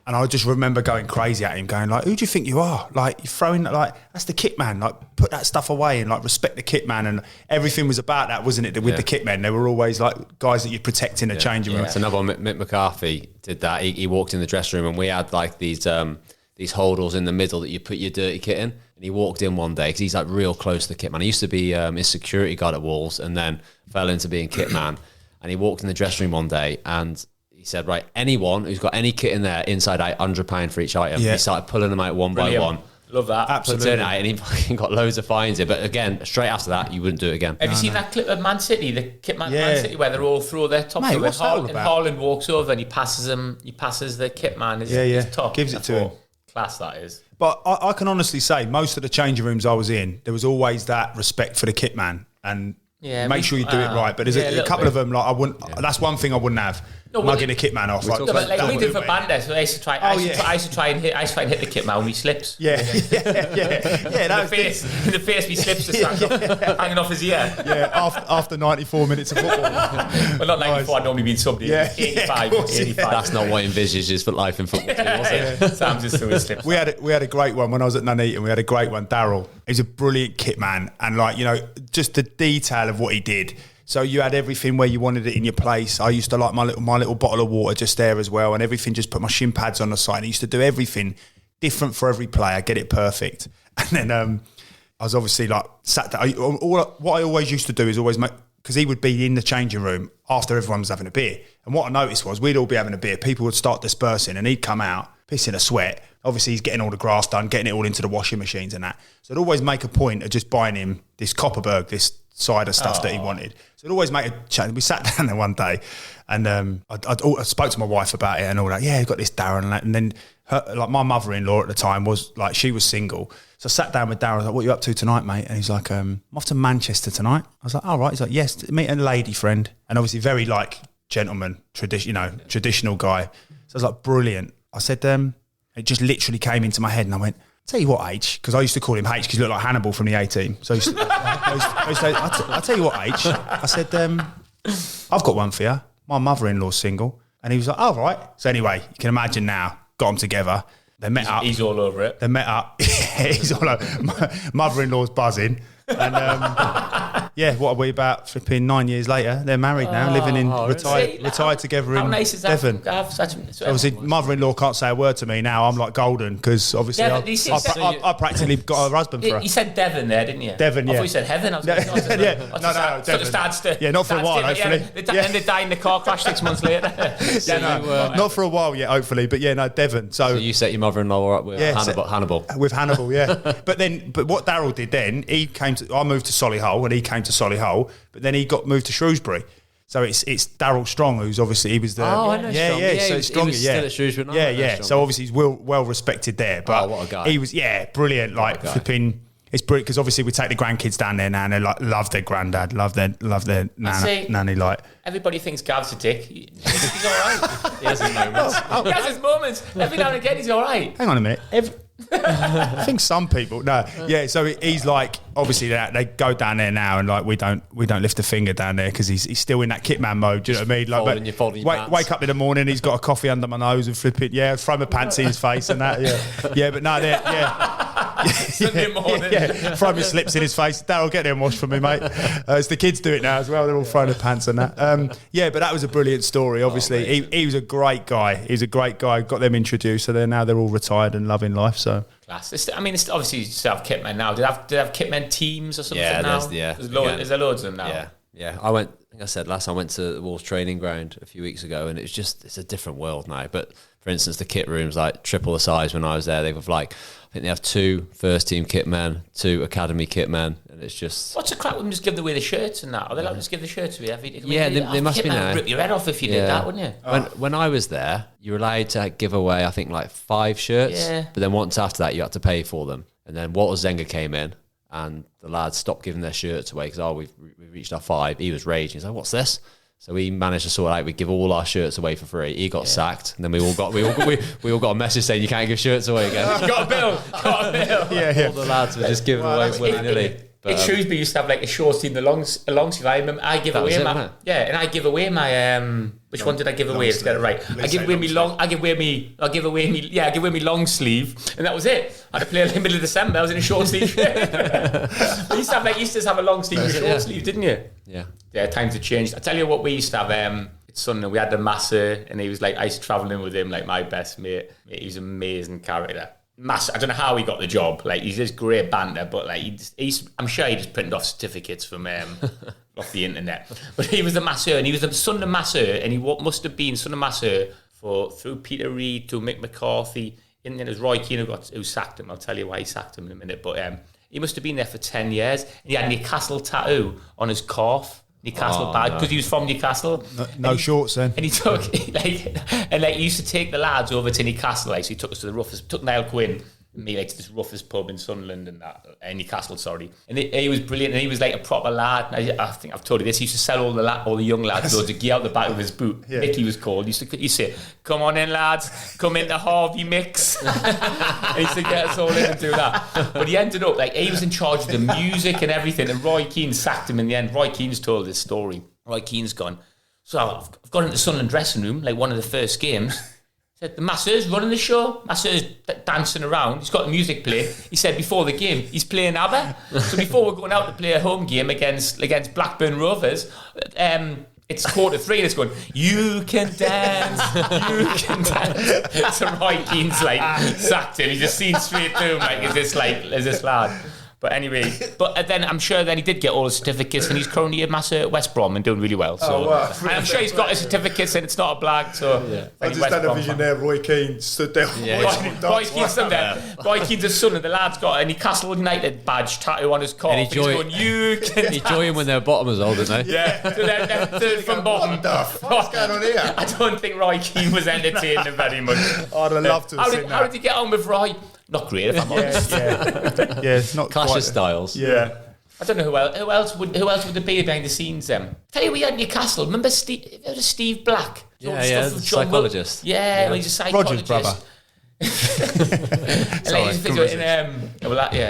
And I just remember going crazy at him, going like, who do you think you are? Like, you're throwing, like, that's the kit man. Like, put that stuff away and like respect the kit man. And everything was about that, wasn't it? With the kit men, they were always like guys that you'd protect in the changing room. It's another one. Mick McCarthy did that. He walked in the dressing room and we had like these holdalls in the middle that you put your dirty kit in. And he walked in one day because he's like real close to the kit man. He used to be his security guard at Wolves and then fell into being kit man. And he walked in the dressing room one day and he said, right, anyone who's got any kit in there, inside out, £100 for each item. He started pulling them out one by one. Love that. Absolutely. Puts it out and he fucking got loads of fines here. But again, straight after that, you wouldn't do it again. Have you seen that clip of Man City, the kit man Man City, where they're all through their top? Mate, and what's that all about? Haaland walks over and he passes the kit man his top. Gives it to him. Class that is. But I can honestly say, most of the changing rooms I was in, there was always that respect for the kit man and make sure you do it right. But there's a couple of them, like I wouldn't. That's one thing I wouldn't have. Mugging a kit man off. But like we did for Bandit, so I used to try and hit the kit man with my slips. Yeah. That in the face, me slips just hanging off his ear. Yeah, after 94 minutes of football. Well, not 94. I'd normally been somebody. 85. That's not what he envisages for life in football, was it? Sam's just threw his slips. We had a great one when I was at Nuneaton. We had a great one. Daryl. He's a brilliant kit man, and like, you know, just the detail of what he did. So you had everything where you wanted it in your place. I used to like my little bottle of water just there as well, and everything. Just put my shin pads on the side. I used to do everything different for every player, get it perfect. And then I was obviously like sat down. What I always used to do is always make, because he would be in the changing room after everyone was having a beer. And what I noticed was we'd all be having a beer. People would start dispersing, and he'd come out pissing a sweat. Obviously, he's getting all the grass done, getting it all into the washing machines and that. So I'd always make a point of just buying him this Copperberg, this cider stuff that he wanted. So I'd always make a chat. We sat down there one day and I spoke to my wife about it and all that. Yeah, I've got this Darren. And then my mother-in-law at the time was like, she was single. So I sat down with Darren. I was like, what are you up to tonight, mate? And he's like, I'm off to Manchester tonight. I was like, all right. He's like, yes, meet a lady friend. And obviously very like gentleman, traditional guy. So I was like, brilliant. I said, it just literally came into my head and I went, tell you what, H, because I used to call him H because he looked like Hannibal from the A-Team. So I'll tell you what, H. I said, I've got one for you. My mother-in-law's single. And he was like, oh, right. So anyway, you can imagine now, got them together. They met up. He's all over it. They met up. He's all over. My mother-in-law's buzzing. And what are we about flipping 9 years later? They're married now, living in retired together in nice is that Devon. Obviously, mother-in-law can't say a word to me now. I'm like golden because obviously I practically got a husband for her. You said Devon there, didn't you? Devon, yeah. I thought you said heaven. I was No, Devon. Yeah, not for a while, hopefully. And they died in the car crash 6 months later. Not for a while yet, hopefully. But Devon. So you set your mother-in-law up with Hannibal. With Hannibal, yeah. But what Daryl did then, I moved to Solihull and he came to Solihull, but then he got moved to Shrewsbury. So it's Daryl Strong, who's obviously he was the I know Strong. So it's Strong, still at Shrewsbury. So obviously he's well respected there. But what a guy. He was brilliant. Like flipping, it's brilliant because obviously we take the grandkids down there now and they like love their granddad, love their nanny. Like everybody thinks Gav's a dick. He's all right. He has his moments. He has his moments. Every now and again, he's all right. Hang on a minute. I think some people so he's like obviously they go down there now and like we don't lift a finger down there because he's still in that kit man mode. Do you know what I mean? Like wake up in the morning, he's got a coffee under my nose and flip it. Throw my pants in his face and that. But no, Sunday morning. Throw my slips in his face. Daryl, get them washed for me, mate. As the kids do it now as well. They're all throwing their pants and that. But that was a brilliant story. Obviously, he was a great guy. He was a great guy. Got them introduced, so they're all retired and loving life. So. Class. It's obviously you still have kitmen now. Do they have kitmen teams or something now? There's loads of them now. Yeah. I think I said last time I went to the Wolves training ground a few weeks ago, and it's a different world now. But for instance, the kit rooms like triple the size when I was there. They have I think they have 2 first team kit men, 2 academy kit men, and it's just. What's the crack with them just giving away the shirts and that? Are they allowed to just give the shirts away? They must be now. Rip your head off if you did that, wouldn't you? When I was there, you were allowed to give away, I think, like 5 shirts. Yeah. But then once after that, you had to pay for them. And then Walter Zenga came in, and the lads stopped giving their shirts away because we've reached our 5. He was raging. He's like, "What's this?" So we managed to sort out. We give all our shirts away for free. He got sacked, and then we all got a message saying you can't give shirts away again. Got a bill. All the lads were just giving away willy nilly. In Shrewsbury, used to have like a short sleeve and a long sleeve. I remember I give away my and I give away my which one did I give away? Let's get it right. I give away me long sleeve, and that was it. I had to play in the middle of December. I was in a short sleeve shirt. You used to have a long sleeve and a short sleeve, didn't you? Yeah, times have changed. I tell you what, we used to have. It's Sunday. We had the masseur, and he was like, I used to travel in with him, like my best mate. He was an amazing character. I don't know how he got the job. Like, he's just great banter, but like I'm sure he just printed off certificates from off the internet. But he was the masseur, and he was the Sunday masseur, and he must have been Sunday masseur through Peter Reid to Mick McCarthy, and then it was Roy Keane who sacked him. I'll tell you why he sacked him in a minute. But he must have been there for 10 years, and he had a Newcastle tattoo on his calf. Newcastle badge, because he was from Newcastle. No shorts then. And he took he used to take the lads over to Newcastle. Like, so he took us to the roughest, took Niall Quinn and me like to this roughest pub in Sunderland and that, Newcastle, sorry. And he was brilliant, and he was like a proper lad. I think I've told you this. He used to sell all the young lads loads of gear out the back of his boot. Yeah. Mickey was called. He used to say, "Come on in, lads, come into Harvey Mix." And he used to get us all in and do that. But he ended up he was in charge of the music and everything. And Roy Keane sacked him in the end. Roy Keane's told this story. Roy Keane's gone, "So I've gone into the Sunderland dressing room, like one of the first games." Said, "The masseur's running the show. Masseur's dancing around. He's got the music playing." He said before the game, he's playing ABBA. So before we're going out to play a home game against Blackburn Rovers, it's 2:45 and it's going, "You can dance, you can dance." So Roy Keane's sacked him. He just seen straight through him is this lad. But anyway, then I'm sure then he did get all his certificates, and he's currently a masseur at West Brom and doing really well. So and I'm sure he's got his certificates, and it's not a blag. So I just had a vision there. Roy Keane stood there. Roy Keane's stood there. Roy Keane's his son, and the lad's got a Newcastle United badge tattoo on his calf. And he's going, "You can." He joined when they were bottom as well, didn't they? Yeah, so they're third from bottom. What's going on here? I don't think Roy Keane was entertaining him very much. I'd have loved to have seen that. How did he get on with Roy? Not great, if I'm honest. Yeah, it's not Clash of styles. Yeah. I don't know who else would there be behind the scenes? Tell you, we had Newcastle. Remember Steve Black? The psychologist. Well, he's a psychologist. Roger's brother.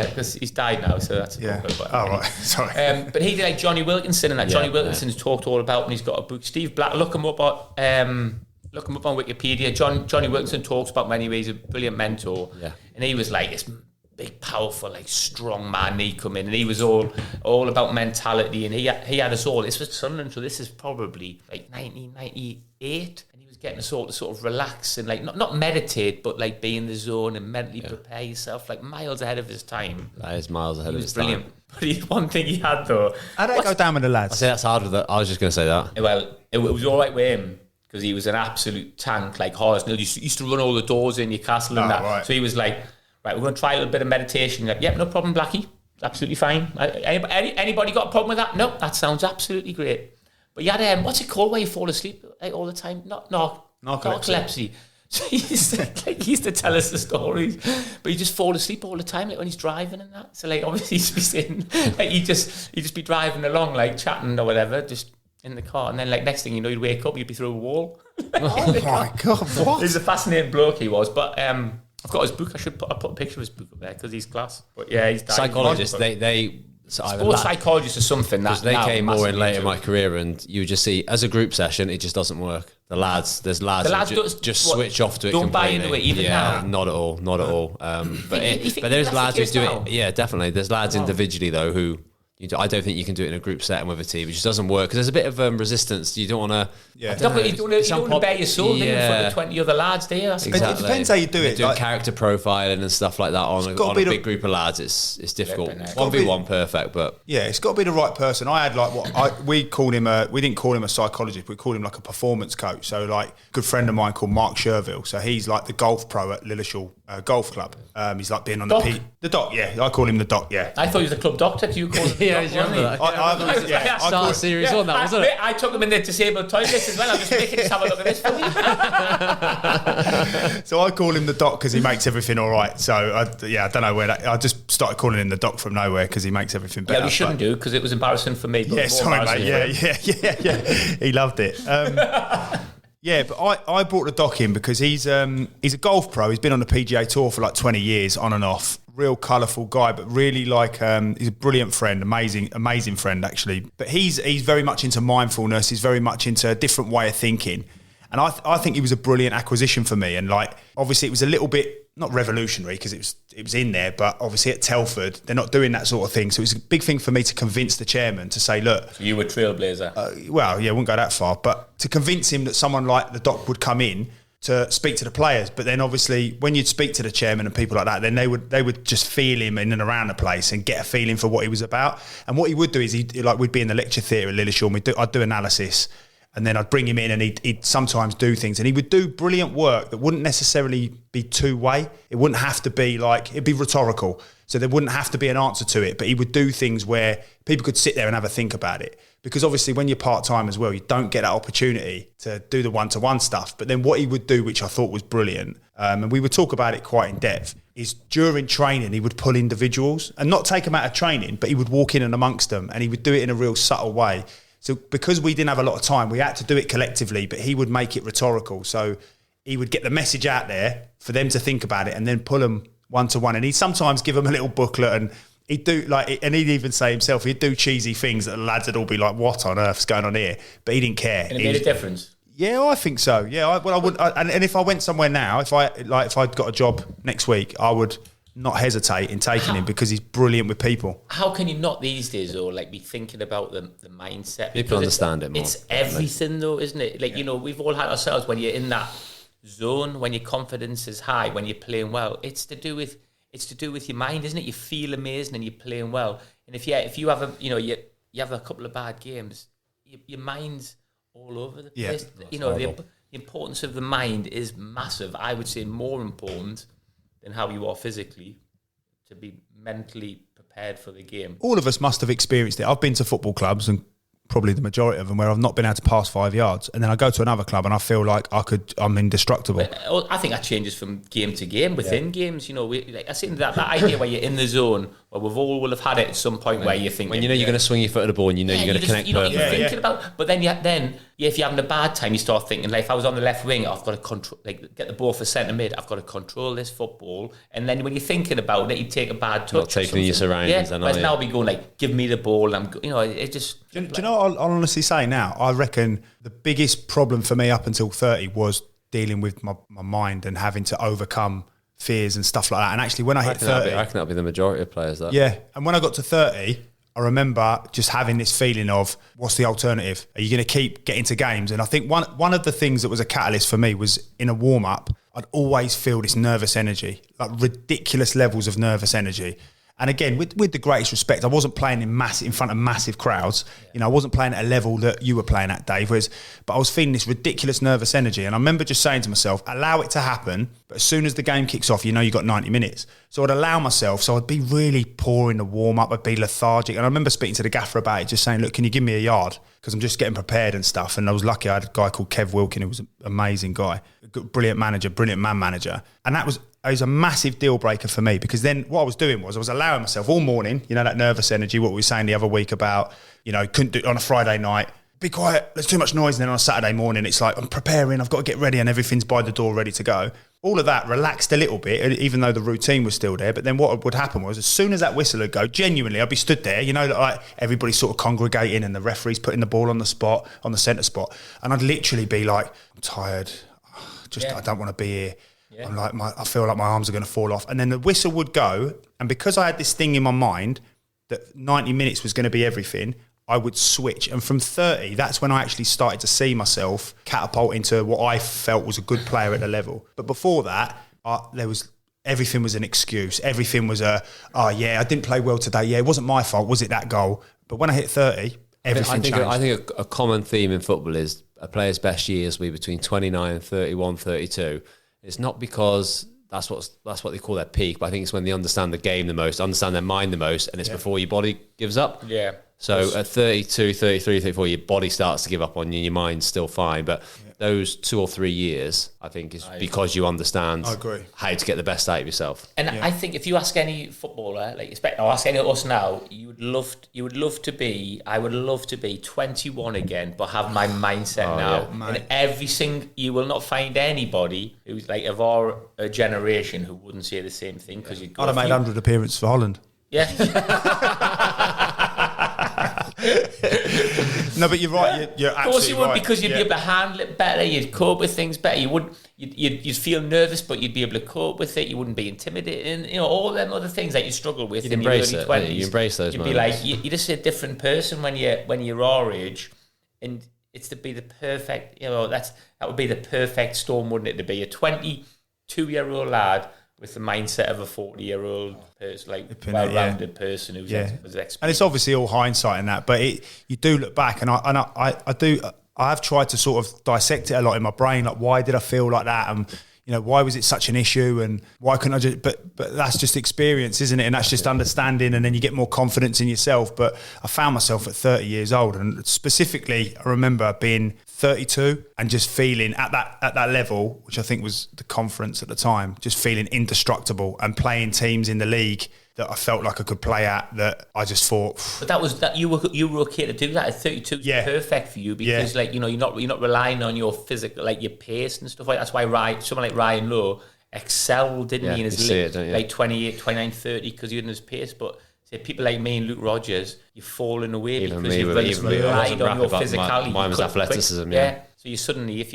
Because he's died now, so that's a problem. But, right, sorry. But he did Johnny Wilkinson, and Johnny Wilkinson's talked all about, and he's got a book. Steve Black, look him up on Wikipedia. Johnny Wilkinson talks about many ways, a brilliant mentor. Yeah. And he was like this big, powerful, strong man. And he come in, and he was all about mentality, and he had us all. This was Sunderland, so this is probably 1998, and he was getting us all to sort of relax and not meditate, but be in the zone and mentally prepare yourself, miles ahead of his time. That is miles ahead of his time. Brilliant. But one thing he had though. How did it go down with the lads? I say that's harder. I was just going to say that. Well, it was all right with him, because he was an absolute tank, Horace Neal. He used to run all the doors in Newcastle and that. Right. So he was like, "Right, we're going to try a little bit of meditation." Like, "Yep, no problem, Blackie. It's absolutely fine." Anybody got a problem with that? No, that sounds absolutely great. But you had, what's it called, where you fall asleep all the time? Narcolepsy. So he used to tell us the stories, but he just fall asleep all the time, when he's driving and that. So obviously he'd be sitting, he'd just be driving along, chatting or whatever, just in the car, and then next thing you know, you'd wake up, you'd be through a wall. Oh my God, what? He's a fascinating bloke, he was. But I've got his book. I put a picture of his book up there, because he's class. But yeah, he's psychologists. Sports psychologists or something. Because they came more in later in my career, and you just see, as a group session, it just doesn't work. There's lads who just switch off to it. Don't buy into it even now. Not at all. But there's lads who do it. Yeah, definitely. There's lads individually though who I don't think you can do it in a group setting with a team. It just doesn't work because there's a bit of resistance. You don't want to. Yeah. You don't want to bare your soul in front of 20 other lads, do you? Exactly. It depends how you do it. Doing character profiling and stuff like that on a big group of lads, it's difficult. 1v1 perfect, but it's got to be the right person. I had we called him we didn't call him a psychologist, we called him like a performance coach. So like a good friend of mine called Mark Sherville. So he's like the golf pro at Lilleshall Golf Club. He's like being on the doc. Yeah, I call him the doc. Yeah, I thought he was a club doctor. You called him the doc, wasn't he? Star Series on that, wasn't it? I took him in the disabled toilets as well. I'm just making us have a look at this for you. So I call him the doc because he makes everything all right. So I don't know where I just started calling him the doc from nowhere because he makes everything better. Yeah, we shouldn't do because it was embarrassing for me. Yeah, sorry, mate. Yeah. He loved it. Yeah, but I brought the doc in because he's a golf pro. He's been on the PGA Tour for like 20 years, on and off. Real colourful guy, but really he's a brilliant friend, amazing friend actually. But he's very much into mindfulness. He's very much into a different way of thinking. And I think he was a brilliant acquisition for me. And like, obviously it was a little bit, not revolutionary because it was in there, but obviously at Telford, they're not doing that sort of thing. So it was a big thing for me to convince the chairman to say, look. So you were trailblazer. Well, yeah, I wouldn't go that far, but to convince him that someone like the doc would come in to speak to the players. But then obviously when you'd speak to the chairman and people like that, then they would just feel him in and around the place and get a feeling for what he was about. And what he would do is we'd be in the lecture theatre at Lilleshall and I'd do analysis. And then I'd bring him in and he'd sometimes do things. And he would do brilliant work that wouldn't necessarily be two-way. It wouldn't have to be it'd be rhetorical. So there wouldn't have to be an answer to it. But he would do things where people could sit there and have a think about it. Because obviously when you're part-time as well, you don't get that opportunity to do the one-to-one stuff. But then what he would do, which I thought was brilliant, and we would talk about it quite in depth, is during training, he would pull individuals and not take them out of training, but he would walk in and amongst them and he would do it in a real subtle way. So because we didn't have a lot of time, we had to do it collectively, but he would make it rhetorical. So he would get the message out there for them to think about it and then pull them one-to-one. And he'd sometimes give them a little booklet and he'd do and he'd even say himself, he'd do cheesy things that the lads would all be like, what on earth's going on here? But he didn't care. And it made a difference. Yeah, I think so. Yeah, I would. And if I went somewhere now, if I'd got a job next week, I would not hesitate in taking him because he's brilliant with people. How can you not these days though, be thinking about the mindset? People understand it more. It's everything though, isn't it? We've all had ourselves when you're in that zone, when your confidence is high, when you're playing well. It's to do with your mind, isn't it? You feel amazing and you're playing well. And if you have you have a couple of bad games, your mind's all over the place. The importance of the mind is massive. I would say more important than how you are physically, to be mentally prepared for the game. All of us must have experienced it. I've been to football clubs, and probably the majority of them, where I've not been able to pass 5 yards, and then I go to another club and I feel like I'm indestructible. But I think that changes from game to game. Within games, I think that idea where you're in the zone, well, will have had it at some point where you think when you're going to swing your foot at the ball and you're going to connect perfectly. You're thinking about, but then if you're having a bad time, you start thinking, if I was on the left wing, I've got to control, get the ball for centre mid. I've got to control this football. And then when you're thinking about it, you take a bad touch. Not taking your surroundings. Yeah, whereas now I'll be going give me the ball. It just. Do you know what I'll honestly say now? I reckon the biggest problem for me up until 30 was dealing with my mind and having to overcome fears and stuff like that. And actually, when I hit 30, I reckon that'll be the majority of players. That and when I got to 30, I remember just having this feeling of, what's the alternative? Are you going to keep getting to games? And I think one of the things that was a catalyst for me was in a warm up, I'd always feel this nervous energy, like ridiculous levels of nervous energy. And again, with the greatest respect, I wasn't playing in front of massive crowds. I wasn't playing at a level that you were playing at, Dave. But I was feeling this ridiculous nervous energy. And I remember just saying to myself, allow it to happen. But as soon as the game kicks off, you got 90 minutes. So I'd allow myself. So I'd be really poor in the warm-up. I'd be lethargic. And I remember speaking to the gaffer about it, just saying, look, can you give me a yard? Because I'm just getting prepared and stuff. And I was lucky I had a guy called Kev Wilkin, who was an amazing guy. Brilliant manager, brilliant man manager. And it was a massive deal breaker for me, because then what I was doing was I was allowing myself all morning, that nervous energy, what we were saying the other week about, couldn't do it on a Friday night. Be quiet, there's too much noise. And then on a Saturday morning, it's like I'm preparing, I've got to get ready and everything's by the door ready to go. All of that relaxed a little bit, even though the routine was still there. But then what would happen was, as soon as that whistle would go, genuinely, I'd be stood there, like everybody's sort of congregating and the referee's putting the ball on the spot, on the centre spot. And I'd literally be like, I'm tired, I don't want to be here. Yeah. I'm I feel like my arms are going to fall off. And then the whistle would go. And because I had this thing in my mind, that 90 minutes was going to be everything, I would switch. And from 30, that's when I actually started to see myself catapult into what I felt was a good player at the level. But before that, everything was an excuse. Everything was I didn't play well today. Yeah, it wasn't my fault. Was it that goal? But when I hit 30, everything changed. I think a common theme in football is a player's best years will be between 29 and 31, 32. It's not because that's what they call their peak, but I think it's when they understand the game the most, understand their mind the most, and it's before your body gives up. Yeah. So at 32, 33, 34, your body starts to give up on you, your mind's still fine. But those 2 or 3 years, I think, is because you understand how to get the best out of yourself. And I think if you ask any footballer, or ask any of us now, I would love to be 21 again, but have my mindset now. And you will not find anybody who's like of our generation who wouldn't say the same thing. Because I'd have made 100 appearances for Holland. Yeah. No, but you're right. You're absolutely right. Of course you would, because you'd be able to handle it better. You'd cope with things better. You'd feel nervous, but you'd be able to cope with it. You wouldn't be intimidated. And, all them other things that you struggle with in your early 20s. You embrace those. You'd be like, you're just a different person when you're our age, and it's to be the perfect. That would be the perfect storm, wouldn't it? To be a 22-year-old lad with the mindset of a 40-year-old person, well-rounded person who's experienced. And it's obviously all hindsight in that, but you do look back, and I have tried to sort of dissect it a lot in my brain, like why did I feel like that, and why was it such an issue, and why couldn't I just? But that's just experience, isn't it? And that's just understanding, and then you get more confidence in yourself. But I found myself at 30 years old, and specifically, I remember being 32 and just feeling at that level, which I think was the conference at the time, just feeling indestructible and playing teams in the league that I felt like I could play at, that I just thought. But that was that you were okay to do that at 32. Is perfect for you, because you're not relying on your physical, like your pace and stuff like that. That's why someone like Ryan Lowe excelled, didn't he, in his like 28, 29, 30, because he had his pace. But say people like me and Luke Rogers, you've fallen away because you've relied on your physicality. Mine was athleticism. So you suddenly, if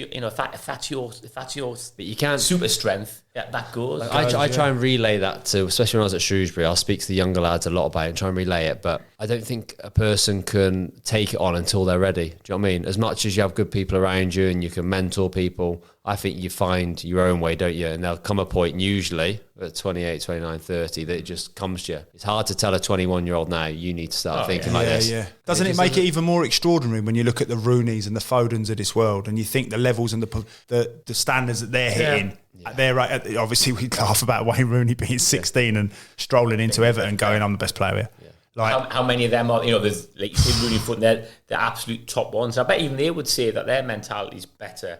that's your but you can't super strength, that goes. I try and relay that to, especially when I was at Shrewsbury, I'll speak to the younger lads a lot about it and try and relay it. But I don't think a person can take it on until they're ready. Do you know what I mean? As much as you have good people around you and you can mentor people, I think you find your own way, don't you? And there'll come a point, usually at 28, 29, 30, that it just comes to you. It's hard to tell a 21-year-old now, you need to start thinking like this. Yeah. Doesn't it make it even more extraordinary when you look at the Rooneys and the Fodens of this world, and you think the levels and the standards that they're hitting? They're right. Obviously, we laugh about Wayne Rooney being 16 and strolling into Everton, going, "I'm the best player here." Like, how many of them are? There's, like you say, Rooney, Foot, they're the absolute top ones. I bet even they would say that their mentality is better.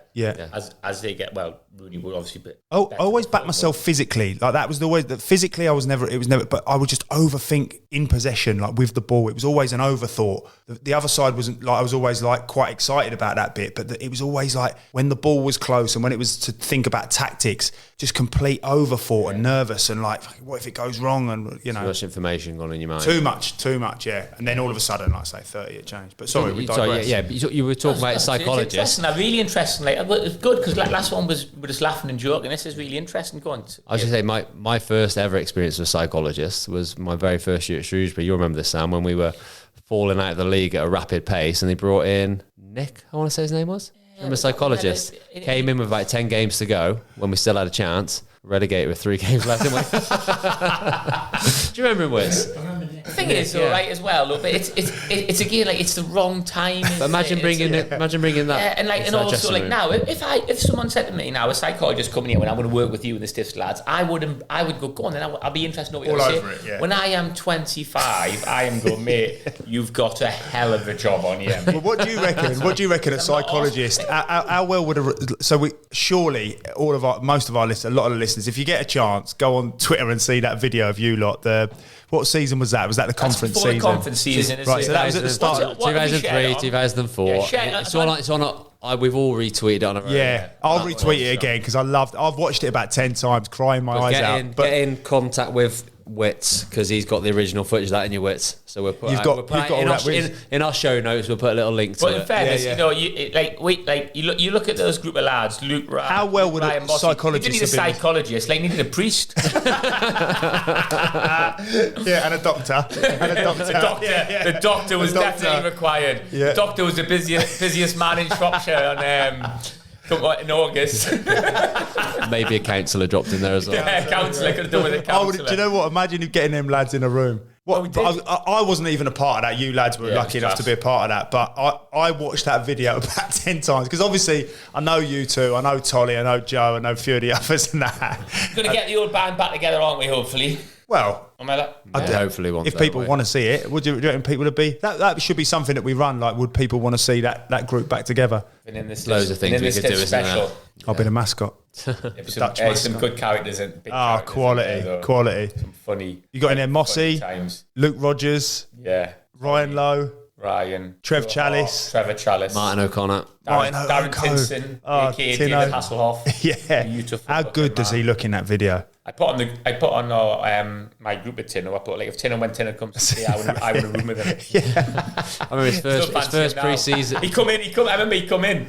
As they get, Rooney would obviously be. I always back myself physically. Like that was the way that physically I was never. It was never. But I would just overthink in possession, like with the ball. It was always an overthought. The other side wasn't like I was always like quite excited about that bit, but it was always like when the ball was close and when it was to think about tactics, just complete overthought and nervous and like, what if it goes wrong, and too much information gone in your mind. Too much, yeah. And then all of a sudden, like I say, 30, it changed. But sorry, we digress. But you were talking about psychologists. It's really interesting. Like, it's good because last one we're just laughing and joking. This is really interesting. Go on. I was going to say, my first ever experience with a psychologist was my very first year at Shrewsbury. You'll remember this, Sam, when we were falling out of the league at a rapid pace, and they brought in Nick, I want to say his name was. From a psychologist. Came in with about 10 games to go when we still had a chance. Relegated with 3 games left, didn't we? Do you remember him, Wiz? The thing is, right, as well. Look, but it's again like it's the wrong time. But imagine bringing that. And also like now, if someone said to me now, a psychologist coming here when I want to work with you and the stiffs lads, I would go on, then I'll be interested in what you're saying. Yeah. When I am 25, I am going, mate, you've got a hell of a job on you. Well, what do you reckon? What do you reckon? A psychologist? How well would most of our listeners, a lot of the listeners, if you get a chance, go on Twitter and see that video of you lot. What season was that? Was that the conference season? The conference season. Right, so that was at the start of 2003, 2004. It's on. We've all retweeted it on our own. Yeah, I'll retweet it again because I've watched it about 10 times, crying my eyes out. Get in contact with Wits because he's got the original footage of that in your Wits. So we'll put You've got all that in our show notes. We'll put a little link to But in it. fairness, Yeah, you know, you look at those group of lads, Luke, Ryan, How well would Ryan a Mossy. psychologist You didn't need a have been- psychologist, like you needed a priest. Yeah, and a doctor. And a doctor. The doctor was definitely required. Yeah. The doctor was the busiest man in Shropshire in August. Maybe a counsellor dropped in there as well. Yeah, counsellor could have done with a Do counsellor. you know what? Imagine you getting them lads in a room. we did. I wasn't even a part of that. You lads were Yeah, lucky it was enough to class. be a part of that. But I watched that video about 10 times because obviously I know you two, I know Tolly, I know Joe, I know a few of the others and that. We're going to get the old band back together, aren't we, hopefully? Well, Hopefully one if day, people won't want to see it, would you reckon people would be? That should be something that we run. Like, would people want to see that group back together? Been in this Loads of things been in we this could do, list isn't there? special. I'll be the mascot. Some mascot. good characters and big characters in Quality, there, though. quality. Some funny. You got in there Mossy, times. Luke Rogers, Yeah. Ryan Lowe, Ryan. Trev Chalice. Trevor Chalice. Martin O'Connor. Darren O'Connor. Tinson, Oh, aka Tino. David Hasselhoff. Yeah. Beautiful. How good does he look in that video? I put on my group with Tino. I put like if Tino comes to see, I would room with him. I remember his Still first fancy him now. pre-season. I remember he come in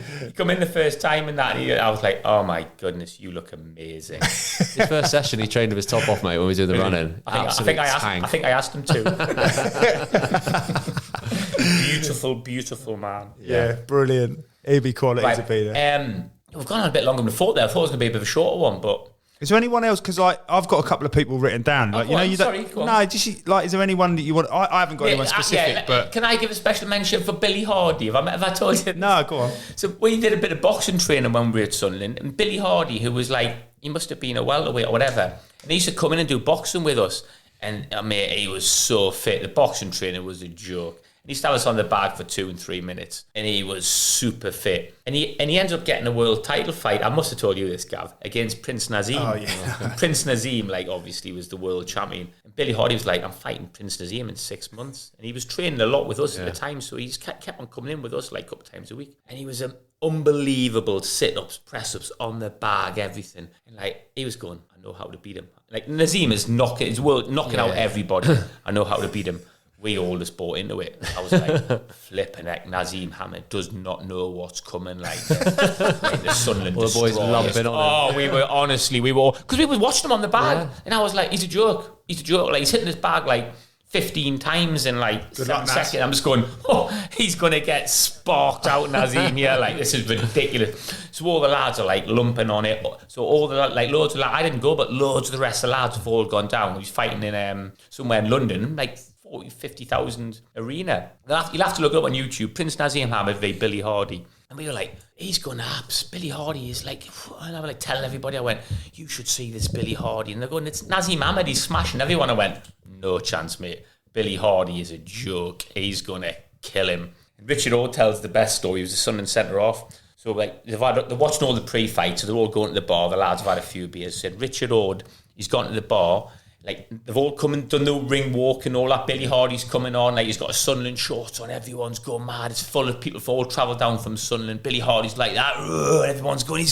the first time and that. And I was like, oh my goodness, you look amazing. His first session, he trained with his top off, mate, when we did the running. I think I asked him to. beautiful man. Yeah, brilliant. He'd be quality to be there. We've gone on a bit longer than I thought there. I thought it was going to be a bit of a shorter one, but Is there anyone else? Because I've got a couple of people written down. Like, go on, you sorry, don't. go on. No, just like, is there anyone that you want? I haven't got anyone specific, but can I give a special mention for Billy Hardy? Have I told you? no, go on. So we did a bit of boxing training when we were at Sunderland, and Billy Hardy, who was like, he must have been a welterweight or whatever, and he used to come in and do boxing with us. And I mean, he was so fit. The boxing training was a joke. And he used to have us on the bag for 2 and 3 minutes, and he was super fit. And he ended up getting a world title fight. I must have told you this, Gav, against Prince Nazim. Oh, yeah. And Prince Nazim, like, obviously was the world champion. And Billy Hardy was like, I'm fighting Prince Nazim in 6 months. And he was training a lot with us at the time, so he just kept on coming in with us like a couple of times a week. And he was unbelievable sit-ups, press-ups on the bag, everything. And like, he was going, I know how to beat him. Like, Nazim is knocking out everybody. I know how to beat him. We all just bought into it. I was like, flipping heck, Nazim Hamid does not know what's coming. Like the Sunderland Well, the boys destroyers. lumping on him. Oh, we were all because we were watching him on the bag, and I was like, he's a joke. Like he's hitting his bag like 15 times in like 7 luck, Naz. seconds. I'm just going, oh, he's going to get sparked out, Nazim here. Like, this is ridiculous. So all the lads are like lumping on it. So all the like loads of lads, I didn't go, but loads of the rest of the lads have all gone down. He was fighting in somewhere in London, like 50,000 arena. You'll have to look it up on YouTube. Prince Nazim Hamid v Billy Hardy. And we were like, he's going apps. Billy Hardy is like, and I was like telling everybody, I went, you should see this Billy Hardy. And they're going, it's Nazim Hamid, he's smashing everyone. I went, no chance, mate. Billy Hardy is a joke. He's going to kill him. And Richard Ord tells the best story. He was the Sunderland centre-off. So like they're watching all the pre-fights, so they're all going to the bar. The lads have had a few beers. Said Richard Ord, he's gone to the bar. Like, they've all come and done the ring walk and all that. Billy Hardy's coming on. Like, he's got a Sunderland shorts on. Everyone's going mad. It's full of people who've all travelled down from Sunderland. Billy Hardy's like that. Everyone's going,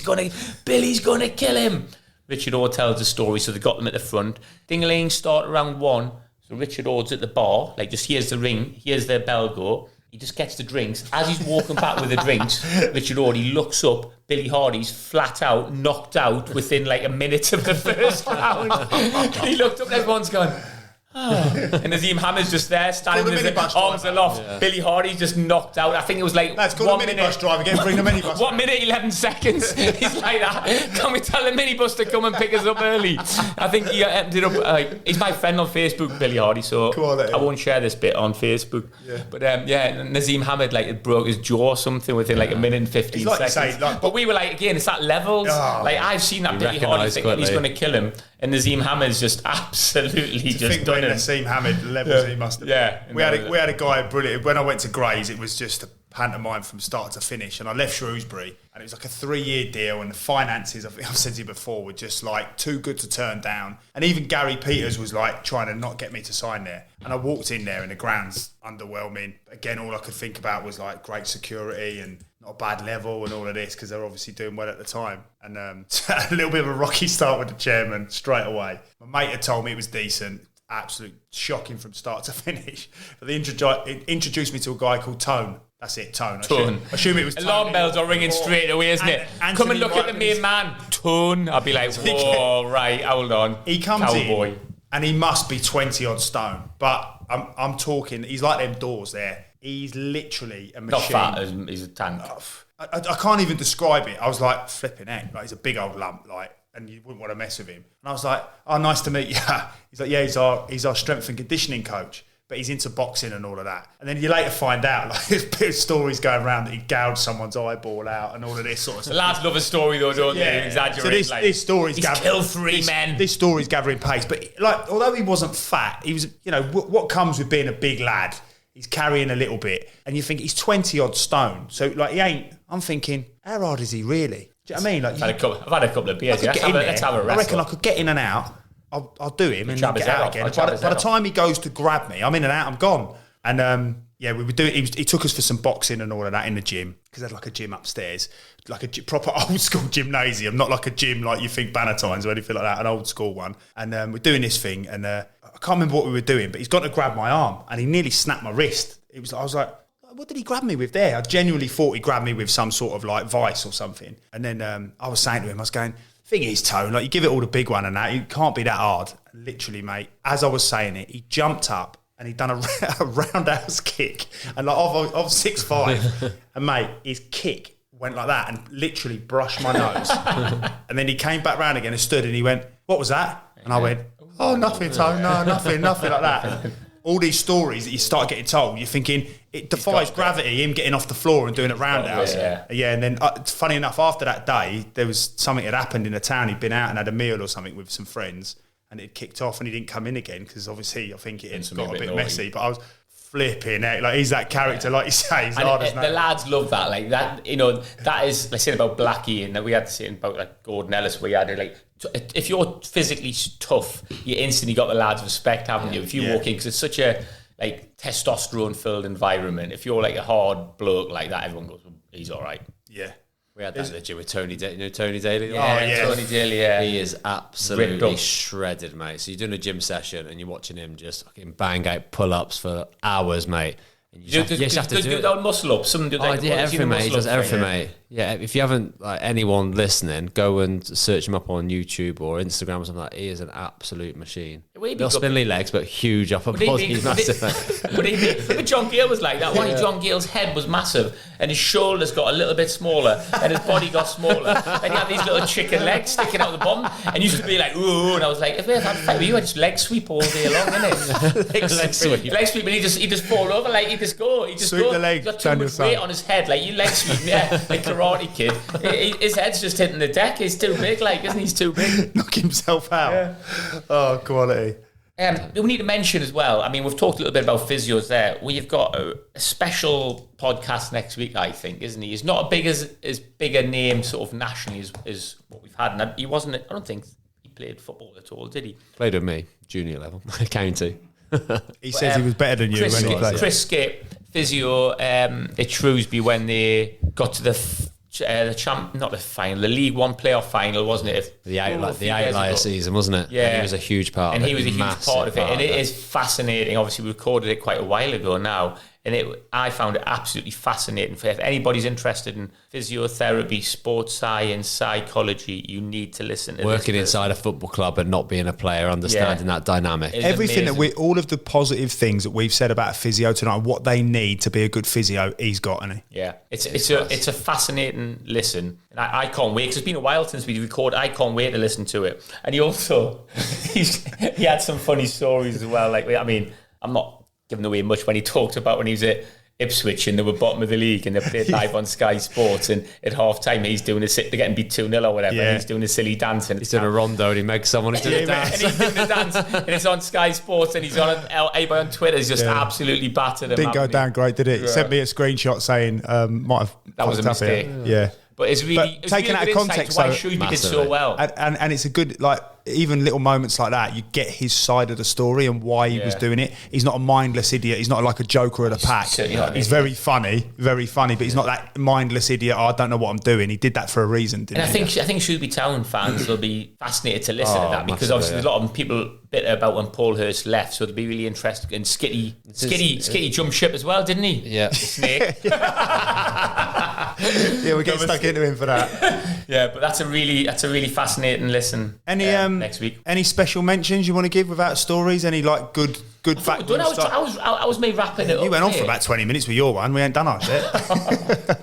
Billy's going to kill him. Richard Ord tells the story. So they got them at the front. Ding-a-ling, start around 1. So Richard Ord's at the bar. Like, just here's the ring. Here's the bell go. He just gets the drinks. As he's walking back with the drinks, Richard Ord, he looks up. Billy Hardy's flat out, knocked out within like a minute of the first round. He looked up and everyone's gone, oh. And Nazim Hamid's just there, standing with his arms aloft. Yeah. Billy Hardy's just knocked out. I think it was like Let's call the minibus driver again. Bring the minibus. 1 minute, 11 seconds. He's like that. Can we tell the minibus to come and pick us up early? I think he ended up. He's my friend on Facebook, Billy Hardy. So I won't share this bit on Facebook. Yeah. But Nazim Hamid like broke his jaw or something within like a minute and 15 seconds. But we were like, again, it's that levels. Oh, like I've seen that Billy Hardy thinking he's going to kill him, and Nazim Hamid's just absolutely just done it. Nazim Hamid levels he must have. Yeah, we had a guy brilliant. When I went to Grays, it was just a pantomime from start to finish, and I left Shrewsbury, and it was like a 3-year deal, and the finances, I think I've said to you before, were just like too good to turn down. And even Gary Peters was like trying to not get me to sign there. And I walked in there, and the ground's underwhelming. Again, all I could think about was like great security and not a bad level and all of this, because they're obviously doing well at the time. And a little bit of a rocky start with the chairman straight away. My mate had told me it was decent. absolute shocking from start to finish. But they introduced me to a guy called Tone. That's it, Tone. Tone. I assume it was Tone. Alarm bells are ringing straight away, isn't it? Come and look at the main man. Tone. I'll be like, whoa, right, hold on. He comes Cowboy. in and he must be 20 odd stone. But I'm talking, he's like them doors there. He's literally a machine. Not fat, he's a tank. I can't even describe it. I was like, flipping heck. Like, he's a big old lump, like, and you wouldn't want to mess with him. And I was like, oh, nice to meet you. He's like, yeah, he's our strength and conditioning coach, but he's into boxing and all of that. And then you later find out, like, there's bit of stories going around that he gouged someone's eyeball out and all of this sort of stuff. The lads love a story though, don't they? Exaggerate. So this story's he's killed 3 men. This story's gathering pace. But like, although he wasn't fat, he was, you know, what comes with being a big lad, he's carrying a little bit. And you think he's 20 odd stone. So like, he ain't, I'm thinking, how hard is he really? Do you know what I mean? Like, I've had a couple of beers. Let's have a wrestle. I reckon I could get in and out. I'll do him and then get out again. By the time he goes to grab me, I'm in and out, I'm gone. And we were doing. He took us for some boxing and all of that in the gym because they had like a gym upstairs, like a proper old school gymnasium, not like a gym like you think Bannatynes or anything like that, an old school one. And we're doing this thing, and I can't remember what we were doing, but he's got to grab my arm, and he nearly snapped my wrist. I was like, what did he grab me with there? I genuinely thought he grabbed me with some sort of like vice or something. And then I was saying to him, I was going, thing is, Tone, like, you give it all the big one and that, it can't be that hard. And literally, mate, as I was saying it, he jumped up and he'd done a roundhouse kick, and like of 6'5", and mate, his kick went like that and literally brushed my nose. And then he came back round again and stood, and he went, what was that? And I went, oh, nothing, Tone, no, nothing like that. All these stories that you start getting told, you're thinking it defies gravity, him getting off the floor and doing a roundhouse. Yeah, and then funny enough, after that day, there was something that had happened in the town. He'd been out and had a meal or something with some friends, and it kicked off, and he didn't come in again because obviously I think it had got a bit messy. But I was flipping heck, like, he's that character, like you say, he's hard as the lads love that, like that. You know, that is like saying about Blackie, and we had to say about like Gordon Ellis, where you had like, if you're physically tough, you instantly got the lads' respect, haven't you? If you walk in, because it's such a like testosterone-filled environment. If you're like a hard bloke like that, everyone goes, well, he's all right. Yeah. We had that in the gym with Tony Daly. You know Tony Daly? Yeah, Tony Daly, yeah. He is absolutely shredded, mate. So you're doing a gym session and you're watching him just fucking bang out pull-ups for hours, mate. And you just have to do that muscle up. Some do that. Yeah, everything, mate. He does everything, mate. Yeah, if you haven't, like, anyone listening, go and search him up on YouTube or Instagram or something like that. He is an absolute machine. Not spindly legs, but huge upper body. He's massive. But if John Gale was like that, why John Gale's head was massive and his shoulders got a little bit smaller and his body got smaller, and he had these little chicken legs sticking out the bottom, and used to be like, ooh, and I was like, if we had a fight with you, I'd just leg sweep all day long, innit? leg sweep, and he just fall over, like, he'd just go. He'd just sweep go. the leg, he's got too much weight on his head, like, you leg sweep, yeah, like Karate Kid. His head's just hitting the deck. He's too big, like, isn't he? He's too big. Knock himself out. Yeah. Oh, quality. We need to mention as well, I mean, we've talked a little bit about physios there. We've got a special podcast next week, I think, isn't he? He's not as big a name sort of nationally as what we've had. And he wasn't, I don't think he played football at all, did he? Played with me, junior level, county. He says he was better than you when he played. Chris Skip, physio at Shrewsbury when they got to the League One playoff final, wasn't it? The outlier season, wasn't it? Yeah, and he was a huge part. And he was a huge part of it, and it is fascinating. Obviously, we recorded it quite a while ago now, and I found it absolutely fascinating. If anybody's interested in physiotherapy, sports science, psychology, you need to listen to working inside a football club and not being a player, understanding that dynamic. Everything amazing. All of the positive things that we've said about physio tonight, what they need to be a good physio, he's got, hasn't he? Yeah, it's a fascinating listen, and I can't wait, because it's been a while since we recorded. I can't wait to listen to it. And he also he had some funny stories as well. Like, I mean, I'm not giving away much when he talked about when he was at Ipswich and they were bottom of the league and they played live on Sky Sports, and at half time they're getting beat 2-0 or whatever, and he's doing a silly dance, and he's doing a rondo and he makes someone who's doing a dance, and he's doing the dance, and it's on Sky Sports, and he's everybody on Twitter is just absolutely battered him. Didn't go down great, did it? He sent me a screenshot saying that was a mistake. Yeah. But it's really taken out of context, why though, Shrewsbury did so well. And it's a good, like, even little moments like that, you get his side of the story and why he was doing it. He's not a mindless idiot. He's not like a joker of the pack. He's very funny, but he's not that mindless idiot. Oh, I don't know what I'm doing. He did that for a reason, didn't he? I think Shrewsbury Town fans will be fascinated to listen to that, because obviously there's a lot of people bitter about when Paul Hurst left, so they'll be really interested. And Skitty jumped ship as well, didn't he? Yeah. The snake. Yeah, we get stuck into him for that. Yeah, but that's a really fascinating listen. Next week. Any special mentions you want to give without stories? Any like good fact? I was made wrapping it up. You went on for about 20 minutes with your one. We ain't done our shit.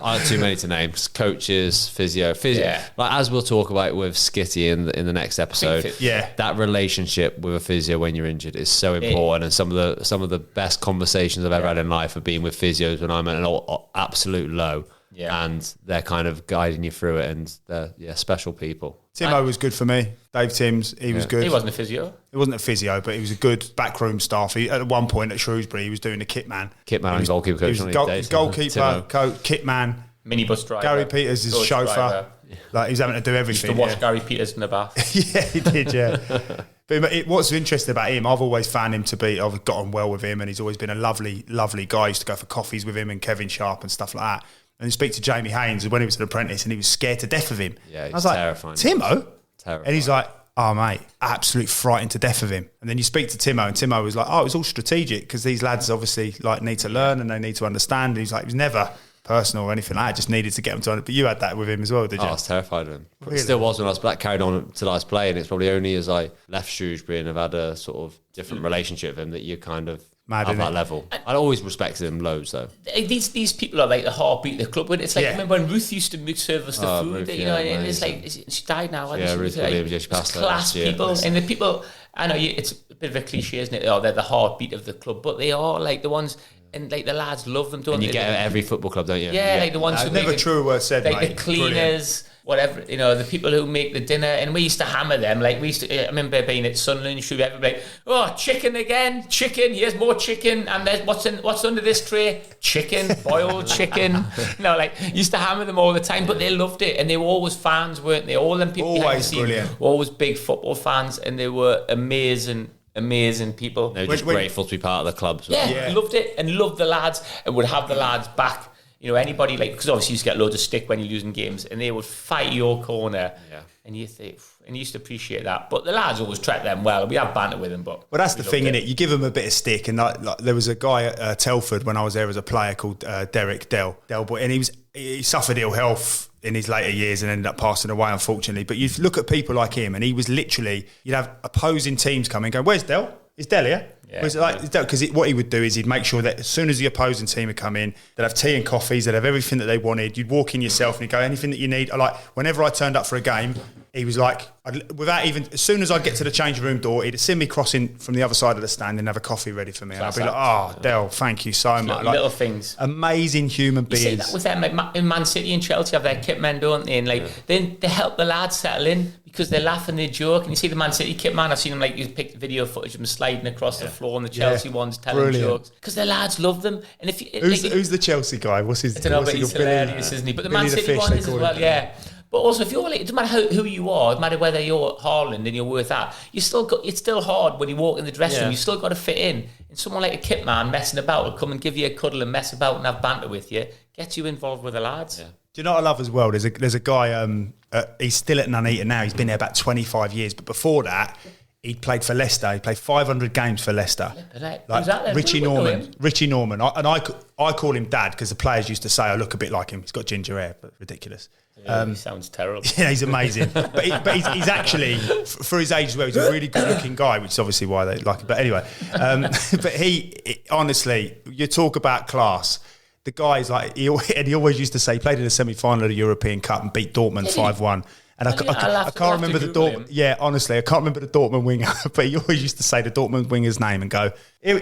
I had too many to name. Coaches, physio. Yeah. Like, as we'll talk about with Skitty in the next episode. Yeah. That relationship with a physio when you're injured is so important, and some of the best conversations I've ever had in life have been with physios when I'm at an absolute low. Yeah. And they're kind of guiding you through it, and they're special people. Timo was good for me. Dave Timms, he was good. He wasn't a physio. He wasn't a physio, but he was a good backroom staff. At one point at Shrewsbury, he was doing the kit man. And goalkeeper coach. He was goalkeeper, kit man. Minibus driver. Gary Peters is chauffeur. Like, he was having to do everything. To watch Gary Peters in the bath. Yeah, he did, yeah. But what's interesting about him, I've always found him to be, I've got on well with him, and he's always been a lovely, lovely guy. I used to go for coffees with him and Kevin Sharp and stuff like that. And speak to Jamie Haynes when he was an apprentice, and he was scared to death of him. Yeah, I was like, terrifying. Timo? Terrifying. And he's like, oh, mate, absolute frightened to death of him. And then you speak to Timo, and Timo was like, oh, it was all strategic, because these lads obviously like need to learn and they need to understand. And he's like, it was never personal or anything like that. I just needed to get them to understand. But you had that with him as well, did you? I was terrified of him. Really? It still was when I was black, carried on till I was playing. It's probably only as I left Shrewsbury and have had a sort of different relationship with him that you kind of have that level. I always respected him loads, though. These people are like the heartbeat of the club. It's like, remember when Ruth used to serve us the food? Ruth, and it's like, she died now. Ruth Williams, she passed away class people. And the people, I know it's a bit of a cliche, isn't it? Oh, they're the heartbeat of the club, but they are like the ones. And like the lads love them, don't and they? you get at every football club, don't you? Yeah, like the ones who never make true word said, like mate. the cleaners, whatever, the people who make the dinner, and we used to hammer them. Like I remember being at Sunderland, everybody, oh, chicken again, chicken. Here's more chicken, and there's what's under this tray? Chicken, boiled chicken. Used to hammer them all the time, but they loved it, and they were always fans, weren't they? All them people always brilliant, were always big football fans, and they were amazing people. They're just grateful to be part of the club. Loved it and loved the lads, and would have the lads back. Anybody because obviously you used to get loads of stick when you're losing games, and they would fight your corner. Yeah. And you think, and you used to appreciate that. But the lads always treat them well. We have banter with them, but that's the thing, innit? You give them a bit of stick, and like there was a guy at Telford when I was there as a player called Derek Delboy, and he suffered ill health in his later years and ended up passing away, unfortunately. But you look at people like him, and he was literally, you'd have opposing teams come and go, "Where's Del? Is Del here?" Because what he would do is he'd make sure that as soon as the opposing team would come in, they'd have tea and coffees, they'd have everything that they wanted. You'd walk in yourself and he'd go, anything that you need. Whenever I turned up for a game, he was like, as soon as I'd get to the changing room door, he'd see me crossing from the other side of the stand and have a coffee ready for me. And I'd be like, oh, Del, thank you so much. Little things. Amazing human beings. You see that with them, in Man City and Chelsea have their kit men, don't they? And then they help the lads settle in, because they laugh and they joke. And you see the Man City kit man, I've seen them you pick video footage of them sliding across the floor, and the Chelsea ones telling jokes, because the lads love them. And if who's the Chelsea guy? What's his? I don't know, but he's hilarious, isn't he? But the Man City one is as well, yeah. But also, if you're it doesn't matter who you are, no matter whether you're Haaland and you're worth that, it's still hard when you walk in the dressing room. You still got to fit in. And someone like a kit man messing about will come and give you a cuddle and mess about and have banter with you, gets you involved with the lads. Yeah. Do you know what I love as well? There's a guy, he's still at Nuneaton now. He's been there about 25 years. But before that, he'd played for Leicester. He played 500 games for Leicester. Richie Norman. I call him Dad, because the players used to say I look a bit like him. He's got ginger hair, but ridiculous. He sounds terrible. Yeah, he's amazing. but he's actually, for his age as well, he's a really good-looking guy, which is obviously why they like him. But anyway, but he honestly, you talk about class. The guy's he always used to say he played in the semi-final of the European Cup and beat Dortmund 5-1. And I can't remember the Dortmund. Yeah, honestly, I can't remember the Dortmund winger. But he always used to say the Dortmund winger's name and go, "Are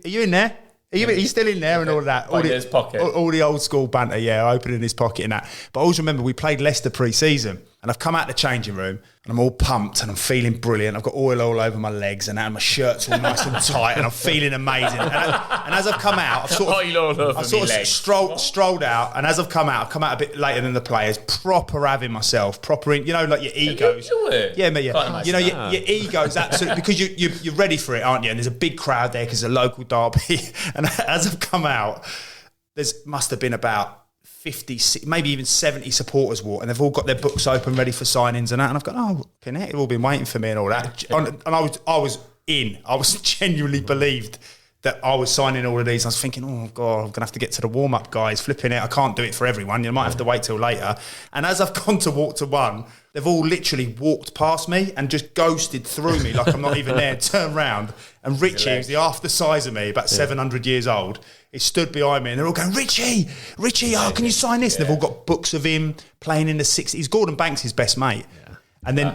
you in there? Are you still in there?" And all of that. In his pocket. All the old school banter, opening his pocket and that. But I always remember we played Leicester pre-season. And I've come out the changing room and I'm all pumped and I'm feeling brilliant. I've got oil all over my legs and my shirt's all nice and tight and I'm feeling amazing. And as I've come out, I've sort of strolled out. And as I've come out a bit later than the players, proper having myself, proper in, like your egos. Yeah, mate, yeah. Your ego's absolutely, because you're ready for it, aren't you? And there's a big crowd there because it's a local derby. And as I've come out, must have been about 50, maybe even 70 supporters walk, and they've all got their books open ready for signings and that. And I've gone, oh, they've all been waiting for me and all that. And I was genuinely believed that I was signing all of these. I was thinking, oh God, I'm going to have to get to the warm-up, guys. Flipping it, I can't do it for everyone. You might have to wait till later. And as I've gone to walk to one, they've all literally walked past me and just ghosted through me like I'm not even there, turned round. And Richie, who's half the size of me, about 700 years old, he stood behind me and they're all going, Richie, can you sign this? And they've all got books of him playing in the 60s. Gordon Banks' his best mate. Yeah. And then,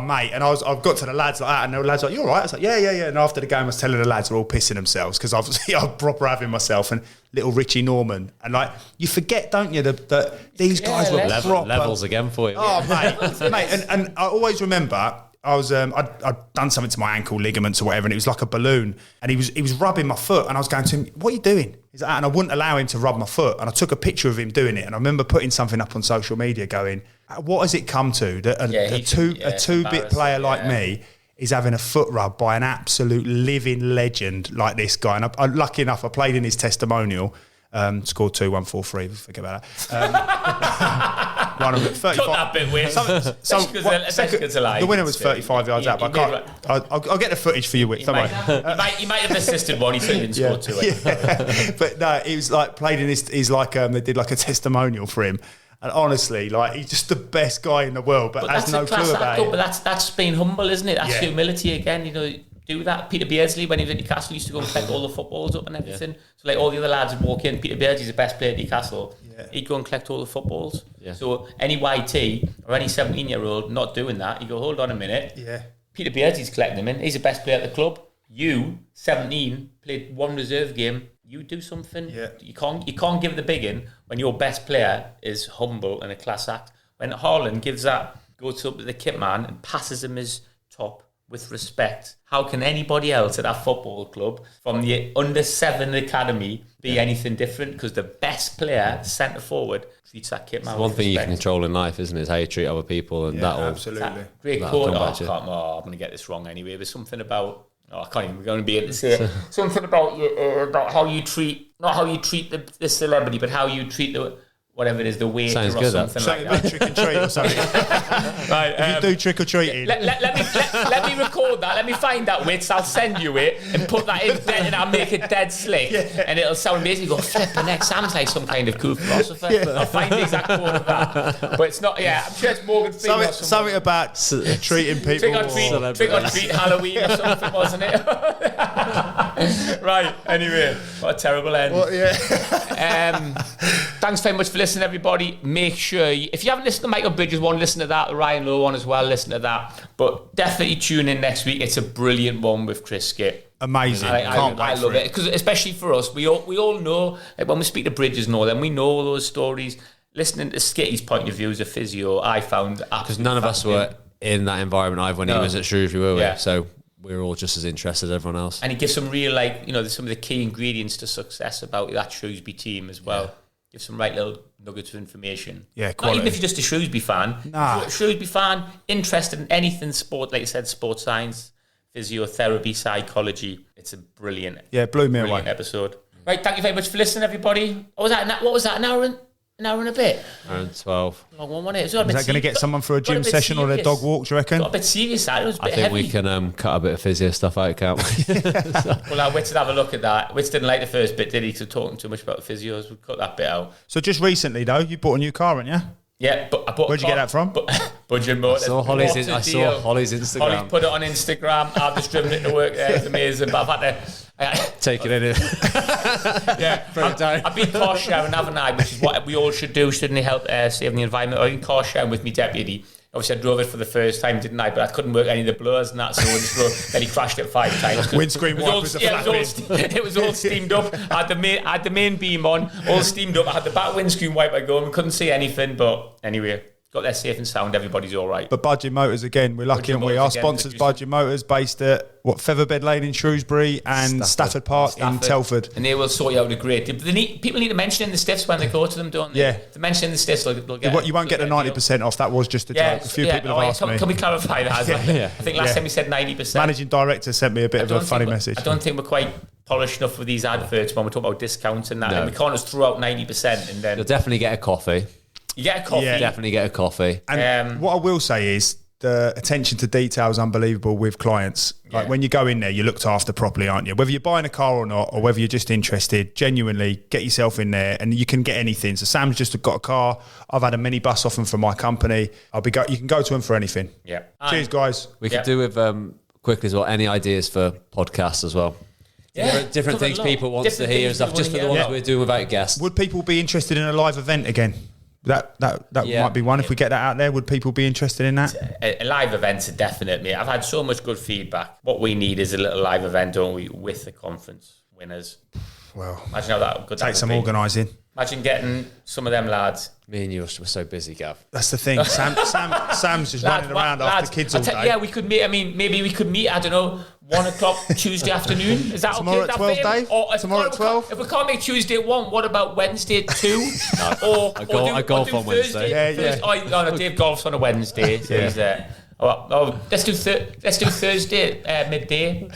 mate, and I've got to the lads like that, and the lads like, you all right? I was like, yeah. And after the game, I was telling the lads, they're all pissing themselves because obviously I'm proper having myself and little Richie Norman. And like, you forget, don't you, that these guys were proper. Levels again for you. Oh, mate. And I always remember, I was I'd done something to my ankle ligaments or whatever, and it was like a balloon. And he was rubbing my foot, and I was going to him, "What are you doing?" He's like, and I wouldn't allow him to rub my foot. And I took a picture of him doing it, and I remember putting something up on social media, going, "What has it come to that a two-bit player like me is having a foot rub by an absolute living legend like this guy?" And I lucky enough, I played in his testimonial. Scored 2-1-4-3. Forget about that. One of them, 35. Took that bit weird. The winner was 35 yards out. But I can't. I'll get the footage for you, Wick. He might have assisted one. He certainly didn't score 2. Yeah. But no, he was like played in his. He's like they did like a testimonial for him. And honestly, like, he's just the best guy in the world, but has no clue about it. But that's being humble, isn't it? That's humility again. Do that. Peter Beardsley, when he was at Newcastle, used to go and collect all the footballs up and everything. Yeah. So like all the other lads would walk in. Peter Beardsley's the best player at Newcastle. Yeah. He'd go and collect all the footballs. Yeah. So any YT or any 17-year-old not doing that, you go, hold on a minute. Yeah. Peter Beardsley's collecting them in. He's the best player at the club. You, 17, played one reserve game. You do something. Yeah. You can't give the big in when your best player is humble and a class act. When Haaland goes up to the kit man and passes him his top with respect, how can anybody else at that football club from the under-7 academy be anything different? Because the best player, centre forward, treats that kit man. It's one thing you can control in life, isn't it? Is how you treat other people, and that will absolutely. Great quote. I'm going to get this wrong anyway. There's something about. I can't even. We're going to be able to say it. Something about how you treat, not how you treat the celebrity, but how you treat the. Whatever it is, the waiter or something like that. Trick and treat or something. Right, if you do trick or treating. Let me record that. Let me find that Wits. I'll send you it and put that in dead, and I'll make it dead slick. Yeah. And it'll sound amazing. You go, flipping next. Sounds like some kind of cool philosopher. Yeah. I'll find the exact quote of that. But it's not, I'm sure it's Morgan Freeman. Something about treating people. Trick or treat Halloween or something, wasn't it? Right, anyway. What a terrible end. Well, yeah. Thanks very much for listening, everybody. Make sure, if you haven't listened to Michael Bridges one, listen to that. The Ryan Lowe one as well, listen to that. But definitely tune in next week. It's a brilliant one with Chris Skip. Amazing. I love it. Because especially for us, we all know, like when we speak to Bridges and all them, we know all those stories. Listening to Skitty's point of view as a physio, I found absolutely because none of us were in that environment when he was at Shrewsbury, were we? Yeah. So we're all just as interested as everyone else. And he gives some real, some of the key ingredients to success about that Shrewsbury team as well. Yeah. Give some right little nuggets of information. Yeah, quality. Not even if you're just a Shrewsbury fan. Nah. If you're a Shrewsbury fan, interested in anything sport, like you said, sports science, physiotherapy, psychology. It's a brilliant, blew me away episode. Right, thank you very much for listening, everybody. What was that? An hour and a bit? Hour and 12. Long one, wasn't it? Is that going to get someone for a gym session or their dog walk, do you reckon? Got a bit serious, that. It was a bit heavy. I think we can cut a bit of physio stuff out, can't we? Well, Wits would have a look at that. Wits didn't like the first bit, did he? So talking too much about the physios, we'd cut that bit out. So just recently, though, you bought a new car, haven't you? Yeah, but I bought Where'd you get that from? Budget Motors. I saw Holly's Instagram. Holly's put it on Instagram. I've just driven it to work there. It's amazing. But I've had to... take it in. I've been car sharing, haven't I? Which is what we all should do, shouldn't it? Help save the environment. I've been car sharing with my deputy. Obviously, I drove it for the first time, didn't I? But I couldn't work any of the blurs and that, so then he crashed it 5 times. Windscreen wipers it was all steamed up. I had the main beam on, all steamed up. I had the back windscreen wiper going. We couldn't see anything, but anyway, got there safe and sound, everybody's all right. But Budging Motors, again, we're lucky, Budging and we Motors are again, sponsors. producing- Budging Motors, based at Featherbed Lane in Shrewsbury and Stafford Park in Telford. And they will sort you out a great deal. But people need to mention in the stiffs when they go to them, don't they? Yeah. To mention in the stiffs, they'll get. You won't get the 90% off. That was just a joke. A few people have asked me. Can we clarify that as well? Yeah. I think last time we said 90%. Managing director sent me a bit of a funny message. I don't think we're quite polished enough with these adverts when we talk about discounts and that. No. And we can't just throw out 90% and then You'll definitely get a coffee. you get a coffee. Yeah. Definitely get a coffee. And what I will say is the attention to detail is unbelievable with clients. Like when you go in there, you're looked after properly, aren't you? Whether you're buying a car or not, or whether you're just interested, genuinely get yourself in there and you can get anything. So Sam's just got a car. I've had a minibus off him from my company. You can go to him for anything. Yeah. Cheers, guys. We could do with quickly as well. Any ideas for podcasts as well? Yeah. Different things people want to hear and stuff. Just for the ones we're doing without guests. Would people be interested in a live event again? That might be one. If we get that out there, would people be interested in that? A live event's a definite, mate. I've had so much good feedback. What we need is a little live event, don't we, with the conference winners. Well, Imagine how that could take some organising. Imagine getting some of them lads. Me and you were so busy, Gav. That's the thing. Sam's just running around after kids all day. Yeah, we could meet. I mean, maybe we could meet. I don't know, 1 o'clock Tuesday afternoon. Is that Tomorrow okay? at 12, Dave? Tomorrow at 12? If we can't make Tuesday at 1, what about Wednesday at 2? I golf on Wednesday. Yeah. Oh, no, Dave golfs on a Wednesday. So he's there. Let's do Thursday midday.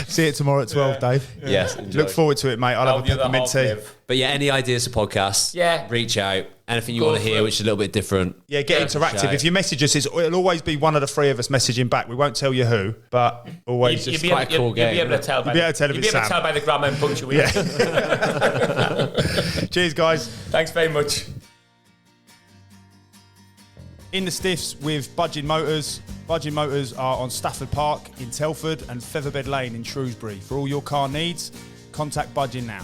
See it tomorrow at 12, Dave. Yes. Look forward to it, mate. I'll have a peppermint tea. But yeah, any ideas for podcasts? Yeah. Reach out. Anything you Go want to for hear, it. which is a little bit different. Yeah, get interactive. If you message us, it'll always be one of the three of us messaging back. We won't tell you who, but always You'll just be quite a cool You'll be game, able to tell. You'll be able to tell if You'll be it's able to Sam. tell by the grammar and punctuation. Cheers, guys. Thanks very much. In the stiffs with Budging Motors. Budging Motors are on Stafford Park in Telford and Featherbed Lane in Shrewsbury. For all your car needs, contact Budging now.